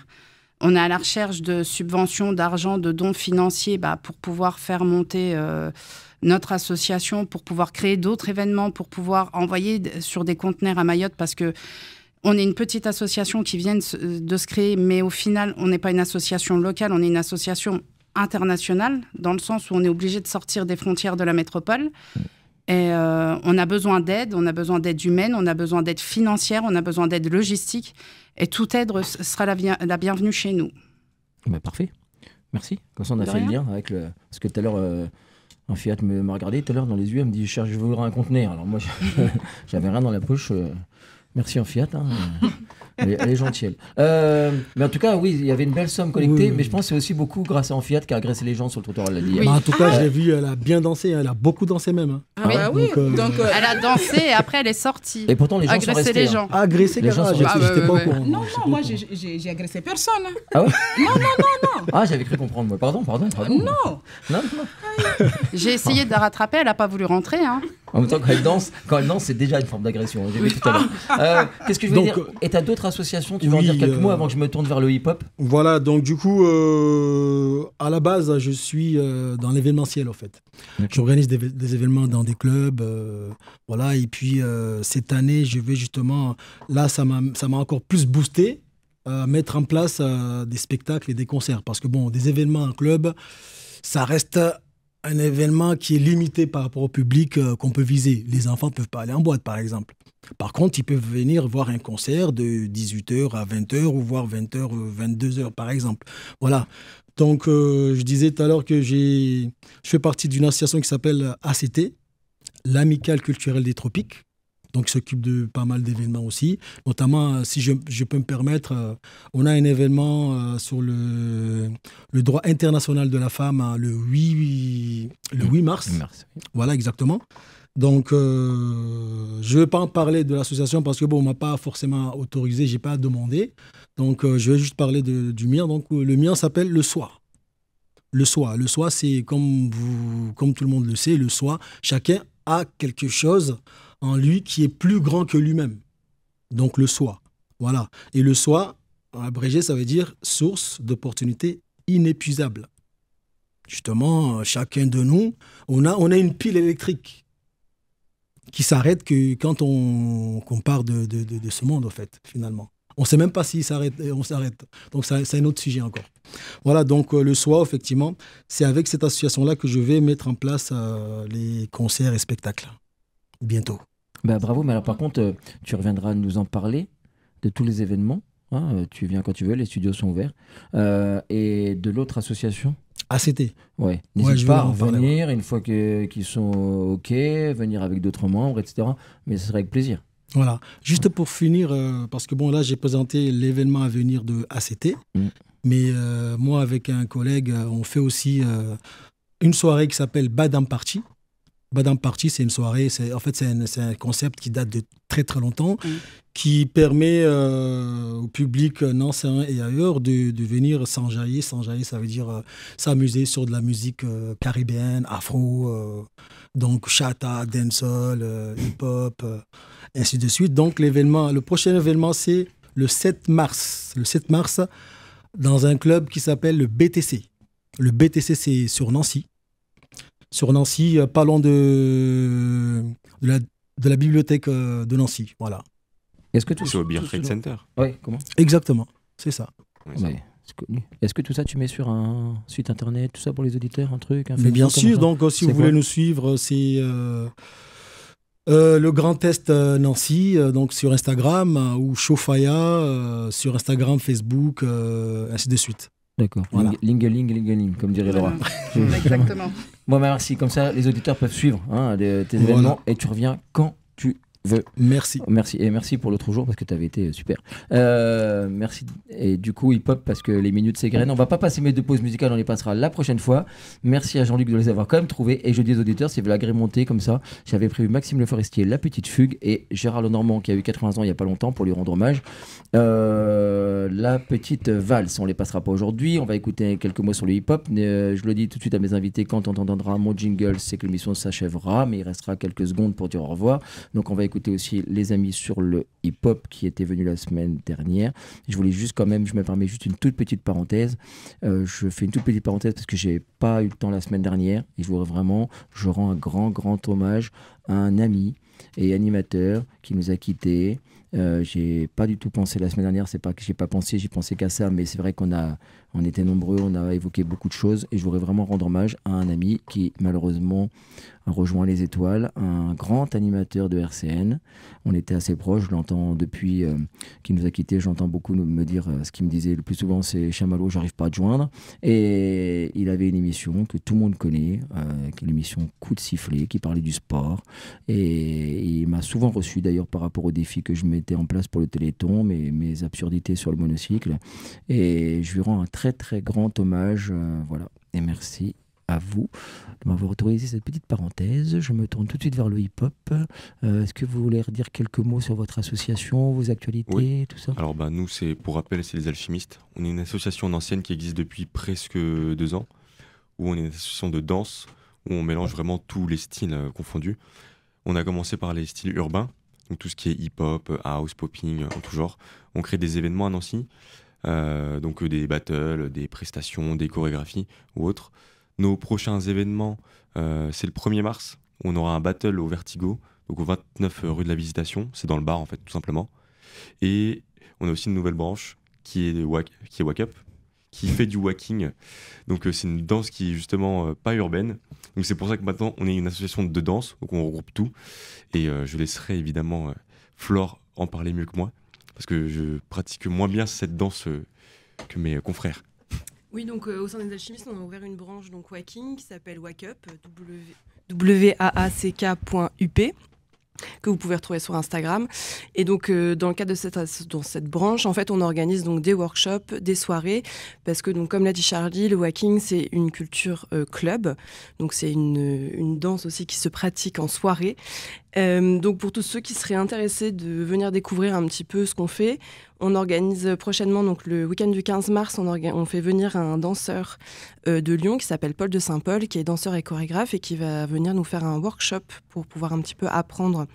On est à la recherche de subventions, d'argent, de dons financiers pour pouvoir faire monter notre association, pour pouvoir créer d'autres événements, pour pouvoir envoyer sur des conteneurs à Mayotte, parce que on est une petite association qui vient de se créer, mais au final, on n'est pas une association locale, on est une association internationale, dans le sens où on est obligé de sortir des frontières de la métropole. Et on a besoin d'aide humaine, on a besoin d'aide financière, on a besoin d'aide logistique. Et toute aide sera la bienvenue chez nous. Parfait, merci. Comme ça, on a fait le lien avec le... Parce que tout à l'heure, un Fiat m'a regardé tout à l'heure dans les yeux, elle me dit je veux un conteneur. Alors moi, j'avais rien dans la poche. Merci en Fiat. Elle est gentille. Mais en tout cas, oui, il y avait une belle somme collectée, Oui. mais je pense que c'est aussi beaucoup grâce à Amphiat qui a agressé les gens sur le trottoir, elle l'a dit. Oui. Bah, en tout cas, je l'ai vu, elle a bien dansé, elle a beaucoup dansé même. Hein. Ah bah oui, donc... Elle a dansé et après elle est sortie. Et pourtant, les gens sont Agresser restés. les hein. gens. Agressé, Les gens sont- j'étais Ah, pas ouais. au courant. Non, j'étais pas non, au moi courant. j'ai agressé personne. Hein. Ah ouais Non. Ah, j'avais cru comprendre, moi. Pardon. Non. Non. J'ai essayé de la rattraper, elle n'a pas voulu rentrer. Hein. En même temps, quand elle danse, c'est déjà une forme d'agression. J'ai vu tout à l'heure. Qu'est-ce que je veux Donc, dire Et t'as d'autres associations Tu veux en oui, dire quelques mots avant que je me tourne vers le hip-hop Voilà, donc du coup, à la base, je suis dans l'événementiel, en fait. J'organise des événements dans des clubs, voilà, et puis cette année, je vais justement, là, ça m'a encore plus boosté à mettre en place des spectacles et des concerts, parce que bon, des événements en club, ça reste un événement qui est limité par rapport au public qu'on peut viser. Les enfants ne peuvent pas aller en boîte, par exemple. Par contre, ils peuvent venir voir un concert de 18h à 20h ou voire 20h, 22h, par exemple. Voilà. Donc, je disais tout à l'heure que je fais partie d'une association qui s'appelle ACT, l'Amicale culturelle des tropiques. Donc, qui s'occupe de pas mal d'événements aussi. Notamment, si je peux me permettre, on a un événement sur le droit international de la femme le 8 mars. Voilà, exactement. Donc, je ne vais pas en parler de l'association parce que bon, on ne m'a pas forcément autorisé, je n'ai pas demandé. Donc, je vais juste parler du mien. Donc, le mien s'appelle le SOA. Le SOA, c'est comme tout le monde le sait, le SOA, chacun a quelque chose en lui qui est plus grand que lui-même. Donc, le SOA. Voilà. Et le SOA, en abrégé, ça veut dire source d'opportunités inépuisables. Justement, chacun de nous, on a une pile électrique qui s'arrête que quand on part de ce monde, en fait, finalement. On ne sait même pas s'il s'arrête, on s'arrête. Donc, c'est un autre sujet encore. Voilà, donc le SOA, effectivement, c'est avec cette association-là que je vais mettre en place les concerts et spectacles. Bientôt. Bah, bravo, mais alors par contre, tu reviendras nous en parler de tous les événements. Hein, tu viens quand tu veux, les studios sont ouverts. Et de l'autre association ACT. Ouais, n'hésite pas à revenir une fois qu'ils sont OK, venir avec d'autres membres, etc. Mais ce serait avec plaisir. Voilà. Juste pour finir, parce que bon, là, j'ai présenté l'événement à venir de ACT. Mais moi, avec un collègue, on fait aussi une soirée qui s'appelle Badam Party. Badam Party, c'est une soirée, c'est un concept qui date de très très longtemps, qui permet au public nancéen et ailleurs de venir s'enjailler. S'enjailler, ça veut dire s'amuser sur de la musique caribéenne, afro, donc chata, dancehall, hip-hop, ainsi de suite. Donc le prochain événement, c'est le 7 mars. Le 7 mars, dans un club qui s'appelle le BTC. Le BTC, c'est sur Nancy. Sur Nancy, pas loin de la bibliothèque de Nancy. Voilà. Est-ce que c'est au Beer Trade Center. Oui, comment ? Exactement, c'est ça. Ouais, c'est connu. Est-ce que tout ça, tu mets sur un site internet, tout ça pour les auditeurs, un truc Mais bien sûr, donc si vous voulez nous suivre, c'est le Grand Test Nancy, donc sur Instagram, ou Chofaya sur Instagram, Facebook, ainsi de suite. D'accord. Voilà. Ling, comme dirait Laura. Exactement. Bon, bah, merci. Comme ça, les auditeurs peuvent suivre tes événements et tu reviens quand tu veux. Merci. Et merci pour l'autre jour parce que tu avais été super. Merci. Et du coup, hip-hop parce que les minutes s'égrènent. On va pas passer mes deux pauses musicales, on les passera la prochaine fois. Merci à Jean-Luc de les avoir quand même trouvés. Et je dis aux auditeurs, si vous voulez agrémenter comme ça, j'avais prévu Maxime Le Forestier, La Petite Fugue, et Gérard Lenormand qui a eu 80 ans il y a pas longtemps pour lui rendre hommage. La Petite Valse, on les passera pas aujourd'hui. On va écouter quelques mots sur le hip-hop. Je le dis tout de suite à mes invités, quand on entendra mon jingle, c'est que l'émission s'achèvera, mais il restera quelques secondes pour dire au revoir. Donc on va écouter aussi les amis sur le hip-hop qui étaient venus la semaine dernière. Je voulais juste quand même, je me permets juste une toute petite parenthèse. Je fais une toute petite parenthèse parce que j'ai pas eu le temps la semaine dernière et je rends un grand hommage à un ami et animateur qui nous a quittés. J'ai pas du tout pensé la semaine dernière, c'est pas que j'ai pas pensé, j'ai pensé qu'à ça, mais c'est vrai on était nombreux, on a évoqué beaucoup de choses et je voudrais vraiment rendre hommage à un ami qui malheureusement a rejoint les étoiles, un grand animateur de RCN. On était assez proches, je l'entends depuis qu'il nous a quittés, j'entends beaucoup me dire, ce qu'il me disait le plus souvent c'est Chamallow, j'arrive pas à te joindre. Et il avait une émission que tout le monde connaît, l'émission Coup de sifflet, qui parlait du sport. Et Et il m'a souvent reçu d'ailleurs par rapport aux défis que je mettais en place pour le Téléthon, mes absurdités sur le monocycle. Et je lui rends un très très grand hommage. Voilà. Et merci à vous de m'avoir autorisé cette petite parenthèse. Je me tourne tout de suite vers le hip-hop. Est-ce que vous voulez redire quelques mots sur votre association, vos actualités, tout ça? Alors nous, pour rappel, c'est les Alchimistes. On est une association ancienne qui existe depuis presque 2 ans, où on est une association de danse, où on mélange vraiment tous les styles confondus. On a commencé par les styles urbains, donc tout ce qui est hip-hop, house, popping, en tout genre. On crée des événements à Nancy, donc des battles, des prestations, des chorégraphies ou autres. Nos prochains événements, c'est le 1er mars, où on aura un battle au Vertigo, donc au 29 rue de la Visitation, c'est dans le bar en fait, tout simplement. Et on a aussi une nouvelle branche qui est Wake Up, qui fait du walking. Donc c'est une danse qui est justement pas urbaine. Donc c'est pour ça que maintenant on est une association de danse, donc on regroupe tout. Et je laisserai évidemment Flore en parler mieux que moi, parce que je pratique moins bien cette danse que mes confrères. Oui, donc au sein des Alchimistes, on a ouvert une branche donc Waking qui s'appelle Wake Up, waack.up, que vous pouvez retrouver sur Instagram. Et donc, dans le cadre de dans cette branche, en fait, on organise donc des workshops, des soirées, parce que, donc, comme l'a dit Charlie, le waking, c'est une culture club. Donc, c'est une danse aussi qui se pratique en soirée. Donc, pour tous ceux qui seraient intéressés de venir découvrir un petit peu ce qu'on fait, on organise prochainement, donc le week-end du 15 mars, on fait venir un danseur de Lyon qui s'appelle Paul de Saint-Paul, qui est danseur et chorégraphe et qui va venir nous faire un workshop pour pouvoir un petit peu apprendre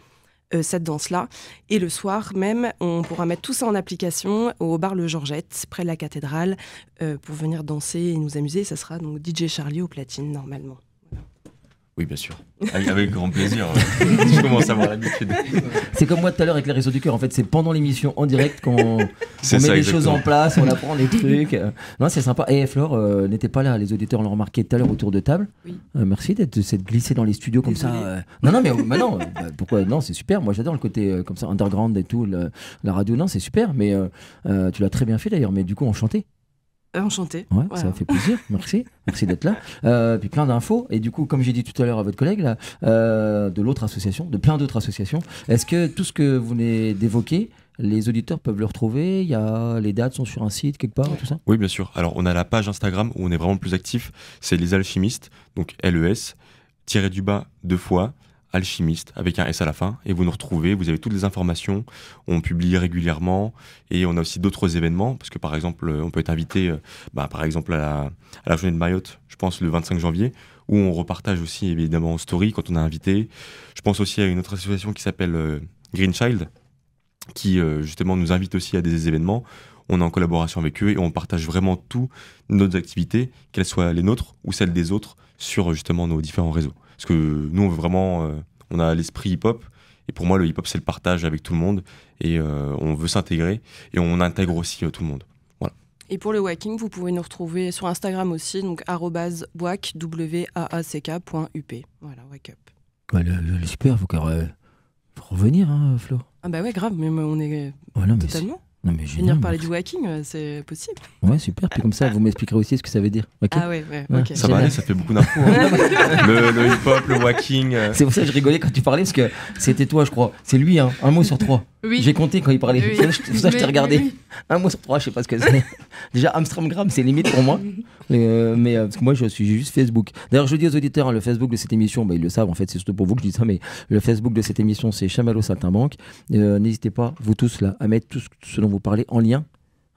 cette danse-là. Et le soir même, on pourra mettre tout ça en application au bar Le Georgette, près de la cathédrale, pour venir danser et nous amuser. Ça sera donc DJ Charlie au platine, normalement. Oui, bien sûr. Avec grand plaisir. Je commence à avoir l'habitude. C'est comme moi tout à l'heure avec les Réseaux du Cœur. En fait, c'est pendant l'émission en direct qu'on met des choses en place, on apprend des trucs. Non, c'est sympa. Et Flore n'était pas là. Les auditeurs l'ont remarqué tout à l'heure autour de table. Oui. Merci d'être glissé dans les studios comme ça. Non, mais non. Pourquoi? Non, c'est super. Moi, j'adore le côté comme ça, underground et tout. La radio, non, c'est super. Mais tu l'as très bien fait d'ailleurs. Mais du coup, enchanté. Enchanté. Ouais, voilà. Ça fait plaisir. Merci d'être là. Puis plein d'infos. Et du coup, comme j'ai dit tout à l'heure à votre collègue, là, de l'autre association, de plein d'autres associations, est-ce que tout ce que vous venez d'évoquer, les auditeurs peuvent le retrouver? Il y a les dates sont sur un site quelque part, tout ça? Oui, bien sûr. Alors, on a la page Instagram où on est vraiment le plus actif. C'est les Alchimistes, donc LES, tiré-du-bas 2 fois. Alchimiste avec un S à la fin, et vous nous retrouvez, vous avez toutes les informations, on publie régulièrement et on a aussi d'autres événements, parce que par exemple on peut être invité par exemple à la journée de Mayotte, je pense le 25 janvier, où on repartage aussi évidemment en story quand on est invité. Je pense aussi à une autre association qui s'appelle Green Child, qui justement nous invite aussi à des événements. On est en collaboration avec eux et on partage vraiment toutes nos activités, qu'elles soient les nôtres ou celles des autres, sur justement nos différents réseaux. Parce que nous, on veut vraiment, on a l'esprit hip-hop, et pour moi, le hip-hop, c'est le partage avec tout le monde, et on veut s'intégrer, et on intègre aussi tout le monde. Voilà. Et pour le waking, vous pouvez nous retrouver sur Instagram aussi, donc @wack, waack.up. Voilà, wake up. Ouais, super, faut revenir, hein, Flo. Ah bah ouais, grave, mais on est totalement... Non, mais venir parler du waking, c'est possible. Ouais, super. Puis comme ça, vous m'expliquerez aussi ce que ça veut dire. Okay. Ah ouais, ok. Ça va aller, ça fait beaucoup d'infos. Hein. le hip-hop, le waking. C'est pour ça que je rigolais quand tu parlais, parce que c'était toi, je crois. C'est lui, hein, 1 mot sur 3. Oui. J'ai compté quand il parlait. Oui. C'est pour ça que je t'ai regardé. Oui. 1 mot sur 3, je sais pas ce que c'est. Déjà, Amstramgram, c'est limite pour moi. Mais parce que moi, je suis juste Facebook. D'ailleurs, je dis aux auditeurs, hein, le Facebook de cette émission, ils le savent, en fait, c'est surtout pour vous que je dis ça, mais le Facebook de cette émission, c'est Chamallow Saltimbanque. N'hésitez pas, vous tous, là, à mettre tout ce dont vous parlez en lien.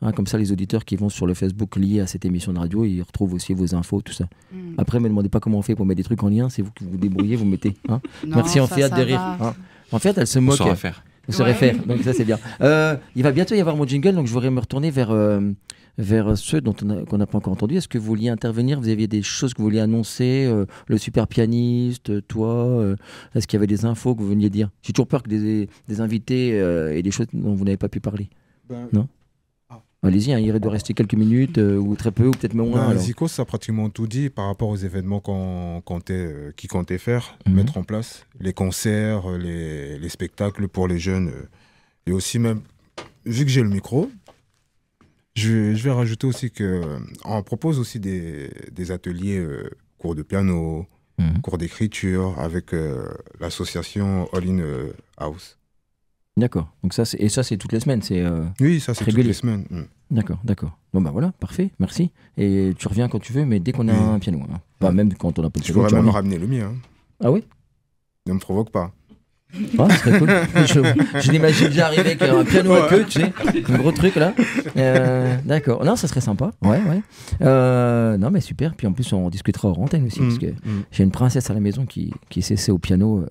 Hein, comme ça, les auditeurs qui vont sur le Facebook lié à cette émission de radio, ils retrouvent aussi vos infos, tout ça. Après, ne me demandez pas comment on fait pour mettre des trucs en lien, c'est vous qui vous débrouillez, vous mettez. Hein. Non, merci, Anfiat, de rire. Hein. Anfiat, elle se moque. On saura faire. Vous saurez faire, donc ça, c'est bien. Il va bientôt y avoir mon jingle, donc je voudrais me retourner vers ceux qu'on n'a pas encore entendu. Est-ce que vous vouliez intervenir? Vous aviez des choses que vous vouliez annoncer? Le super pianiste, toi est-ce qu'il y avait des infos que vous veniez dire? J'ai toujours peur que des invités et des choses dont vous n'avez pas pu parler. Non. Allez-y, hein, il doit rester quelques minutes, ou très peu, ou peut-être même moins. Zico, ça a pratiquement tout dit par rapport aux événements qu'il comptait faire, mettre en place, les concerts, les spectacles pour les jeunes. Et aussi même, vu que j'ai le micro, je vais rajouter aussi qu'on propose aussi des ateliers, cours de piano, cours d'écriture avec l'association All In House. D'accord. Donc ça, c'est toutes les semaines, oui, ça c'est régulier. toutes les semaines. D'accord. Bon bah voilà, parfait, merci. Et tu reviens quand tu veux, mais dès qu'on a un piano. Hein. Enfin, même quand on a pas de piano. Je pourrais même ramener le mien. Ah oui? Ne me provoque pas. Ah, ce serait cool. Je l'imagine déjà arriver avec un piano à queue, tu sais, un gros truc là. D'accord. Non, ça serait sympa. Ouais. Non, mais super. Puis en plus, on discutera hors antenne aussi, parce que j'ai une princesse à la maison qui s'essaie au piano.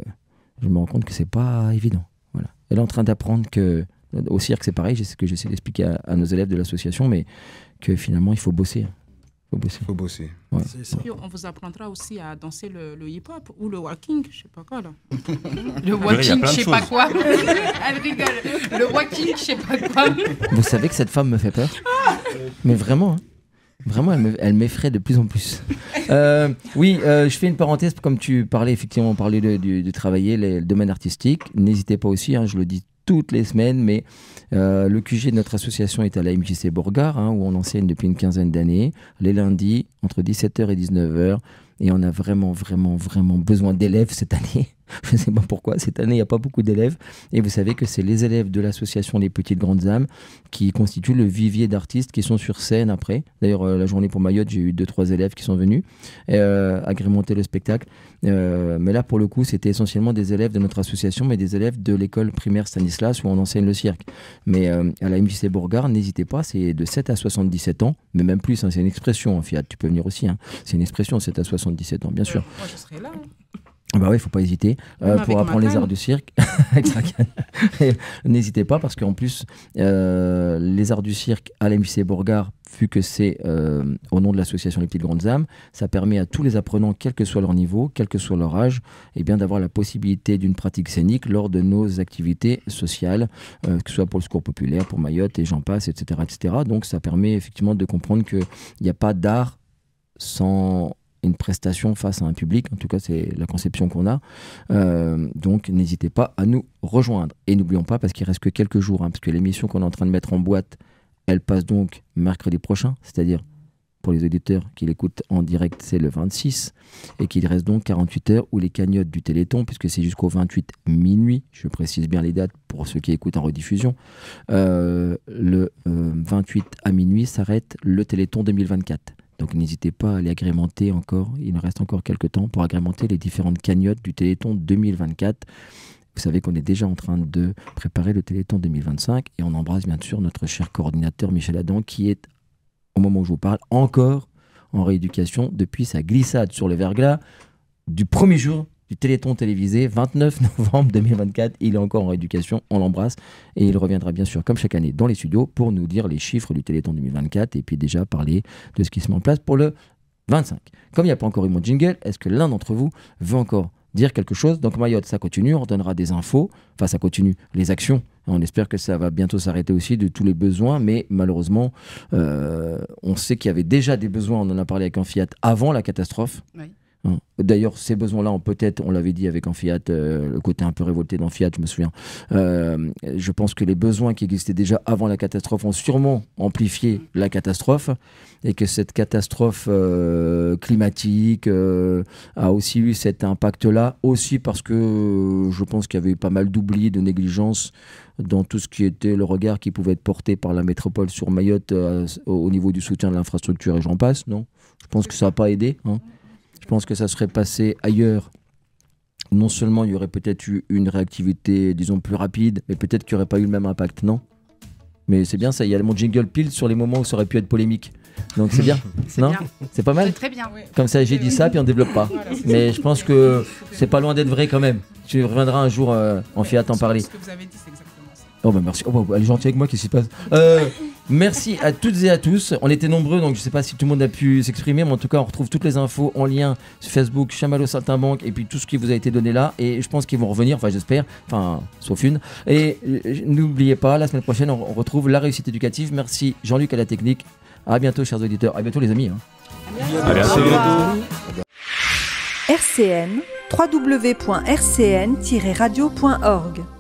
Je me rends compte que c'est pas évident. Voilà. Elle est en train d'apprendre que au cirque, c'est pareil. C'est ce que j'essaie d'expliquer à nos élèves de l'association, mais que finalement, il faut bosser. Faut bosser. Ouais. Puis on vous apprendra aussi à danser le hip-hop ou le walking, je sais pas quoi là. Le walking, je sais pas quoi. Elle rigole. Le walking, je sais pas quoi. Vous savez que cette femme me fait peur. Mais vraiment, vraiment, elle m'effraie de plus en plus. Oui, je fais une parenthèse, comme tu parlais, effectivement, on parlait de travailler le domaine artistique. N'hésitez pas aussi, je le dis toutes les semaines, mais le QG de notre association est à la MJC Bourgard, où on enseigne depuis une quinzaine d'années, les lundis, entre 17h et 19h, et on a vraiment besoin d'élèves cette année. Je ne sais pas pourquoi, cette année, il n'y a pas beaucoup d'élèves, et vous savez que c'est les élèves de l'association Les Petites Grandes Âmes qui constituent le vivier d'artistes qui sont sur scène après. D'ailleurs, la journée pour Mayotte, j'ai eu 2-3 élèves qui sont venus agrémenter le spectacle. Mais là, pour le coup, c'était essentiellement des élèves de notre association, mais des élèves de l'école primaire Stanislas où on enseigne le cirque. Mais à la MJC Bourgard, n'hésitez pas, c'est de 7 à 77 ans, mais même plus, c'est une expression, Fiat, tu peux venir aussi. C'est une expression, 7 à 77 ans, bien sûr. Moi, je serai là. Bah oui, il faut pas hésiter pour apprendre les arts du cirque. N'hésitez pas parce qu'en plus, les arts du cirque à l'MJC Bourgard, vu que c'est au nom de l'association Les Petites Grandes Âmes, ça permet à tous les apprenants, quel que soit leur niveau, quel que soit leur âge, d'avoir la possibilité d'une pratique scénique lors de nos activités sociales, que ce soit pour le secours populaire, pour Mayotte et j'en passe, etc., etc. Donc ça permet effectivement de comprendre qu'il n'y a pas d'art sans une prestation face à un public, en tout cas c'est la conception qu'on a, donc n'hésitez pas à nous rejoindre et n'oublions pas, parce qu'il reste que quelques jours, parce que l'émission qu'on est en train de mettre en boîte, elle passe donc mercredi prochain, c'est-à-dire pour les auditeurs qui l'écoutent en direct, c'est le 26, et qu'il reste donc 48 heures où les cagnottes du Téléthon, puisque c'est jusqu'au 28 minuit, je précise bien les dates pour ceux qui écoutent en rediffusion, le 28 à minuit s'arrête le Téléthon 2024. Donc n'hésitez pas à les agrémenter encore, il nous reste encore quelques temps pour agrémenter les différentes cagnottes du Téléthon 2024. Vous savez qu'on est déjà en train de préparer le Téléthon 2025 et on embrasse bien sûr notre cher coordinateur Michel Adam qui est, au moment où je vous parle, encore en rééducation depuis sa glissade sur le verglas du premier jour du Téléthon télévisé, 29 novembre 2024. Il est encore en rééducation, on l'embrasse et il reviendra bien sûr comme chaque année dans les studios pour nous dire les chiffres du Téléthon 2024 et puis déjà parler de ce qui se met en place pour le 25. Comme il n'y a pas encore eu mon jingle, est-ce que l'un d'entre vous veut encore dire quelque chose? Donc Mayotte, ça continue, on donnera des infos, enfin ça continue, les actions. On espère que ça va bientôt s'arrêter aussi de tous les besoins, mais malheureusement, on sait qu'il y avait déjà des besoins, on en a parlé avec Amphiat avant la catastrophe. Oui. D'ailleurs, ces besoins-là, on l'avait dit avec Amphiat, le côté un peu révolté d'Amphiat, je me souviens. Je pense que les besoins qui existaient déjà avant la catastrophe ont sûrement amplifié la catastrophe et que cette catastrophe climatique a aussi eu cet impact-là, aussi parce que je pense qu'il y avait eu pas mal d'oubli, de négligence dans tout ce qui était le regard qui pouvait être porté par la métropole sur Mayotte au niveau du soutien de l'infrastructure et j'en passe, non? Je pense que ça n'a pas aidé, Je pense que ça serait passé ailleurs. Non seulement il y aurait peut-être eu une réactivité, disons, plus rapide, mais peut-être qu'il n'y aurait pas eu le même impact, non? Mais c'est bien ça, il y a mon jingle pile sur les moments où ça aurait pu être polémique. Donc c'est bien, non? C'est pas mal? C'est très bien. Comme ça, j'ai dit ça, puis on ne développe pas. Mais je pense que c'est pas loin d'être vrai quand même. Tu reviendras un jour en Fiat en parler. Ce que vous avez dit, c'est exactement ça. Oh bah merci, elle est gentille avec moi, qu'est-ce qui se passe? Merci à toutes et à tous. On était nombreux, donc je ne sais pas si tout le monde a pu s'exprimer, mais en tout cas, on retrouve toutes les infos en lien sur Facebook, Chamallow Saltimbanque, et puis tout ce qui vous a été donné là. Et je pense qu'ils vont revenir, enfin j'espère, sauf une. Et n'oubliez pas, la semaine prochaine, on retrouve la réussite éducative. Merci Jean-Luc à la technique. À bientôt, chers auditeurs. À bientôt, les amis. À bientôt. RCN, www.rcn-radio.org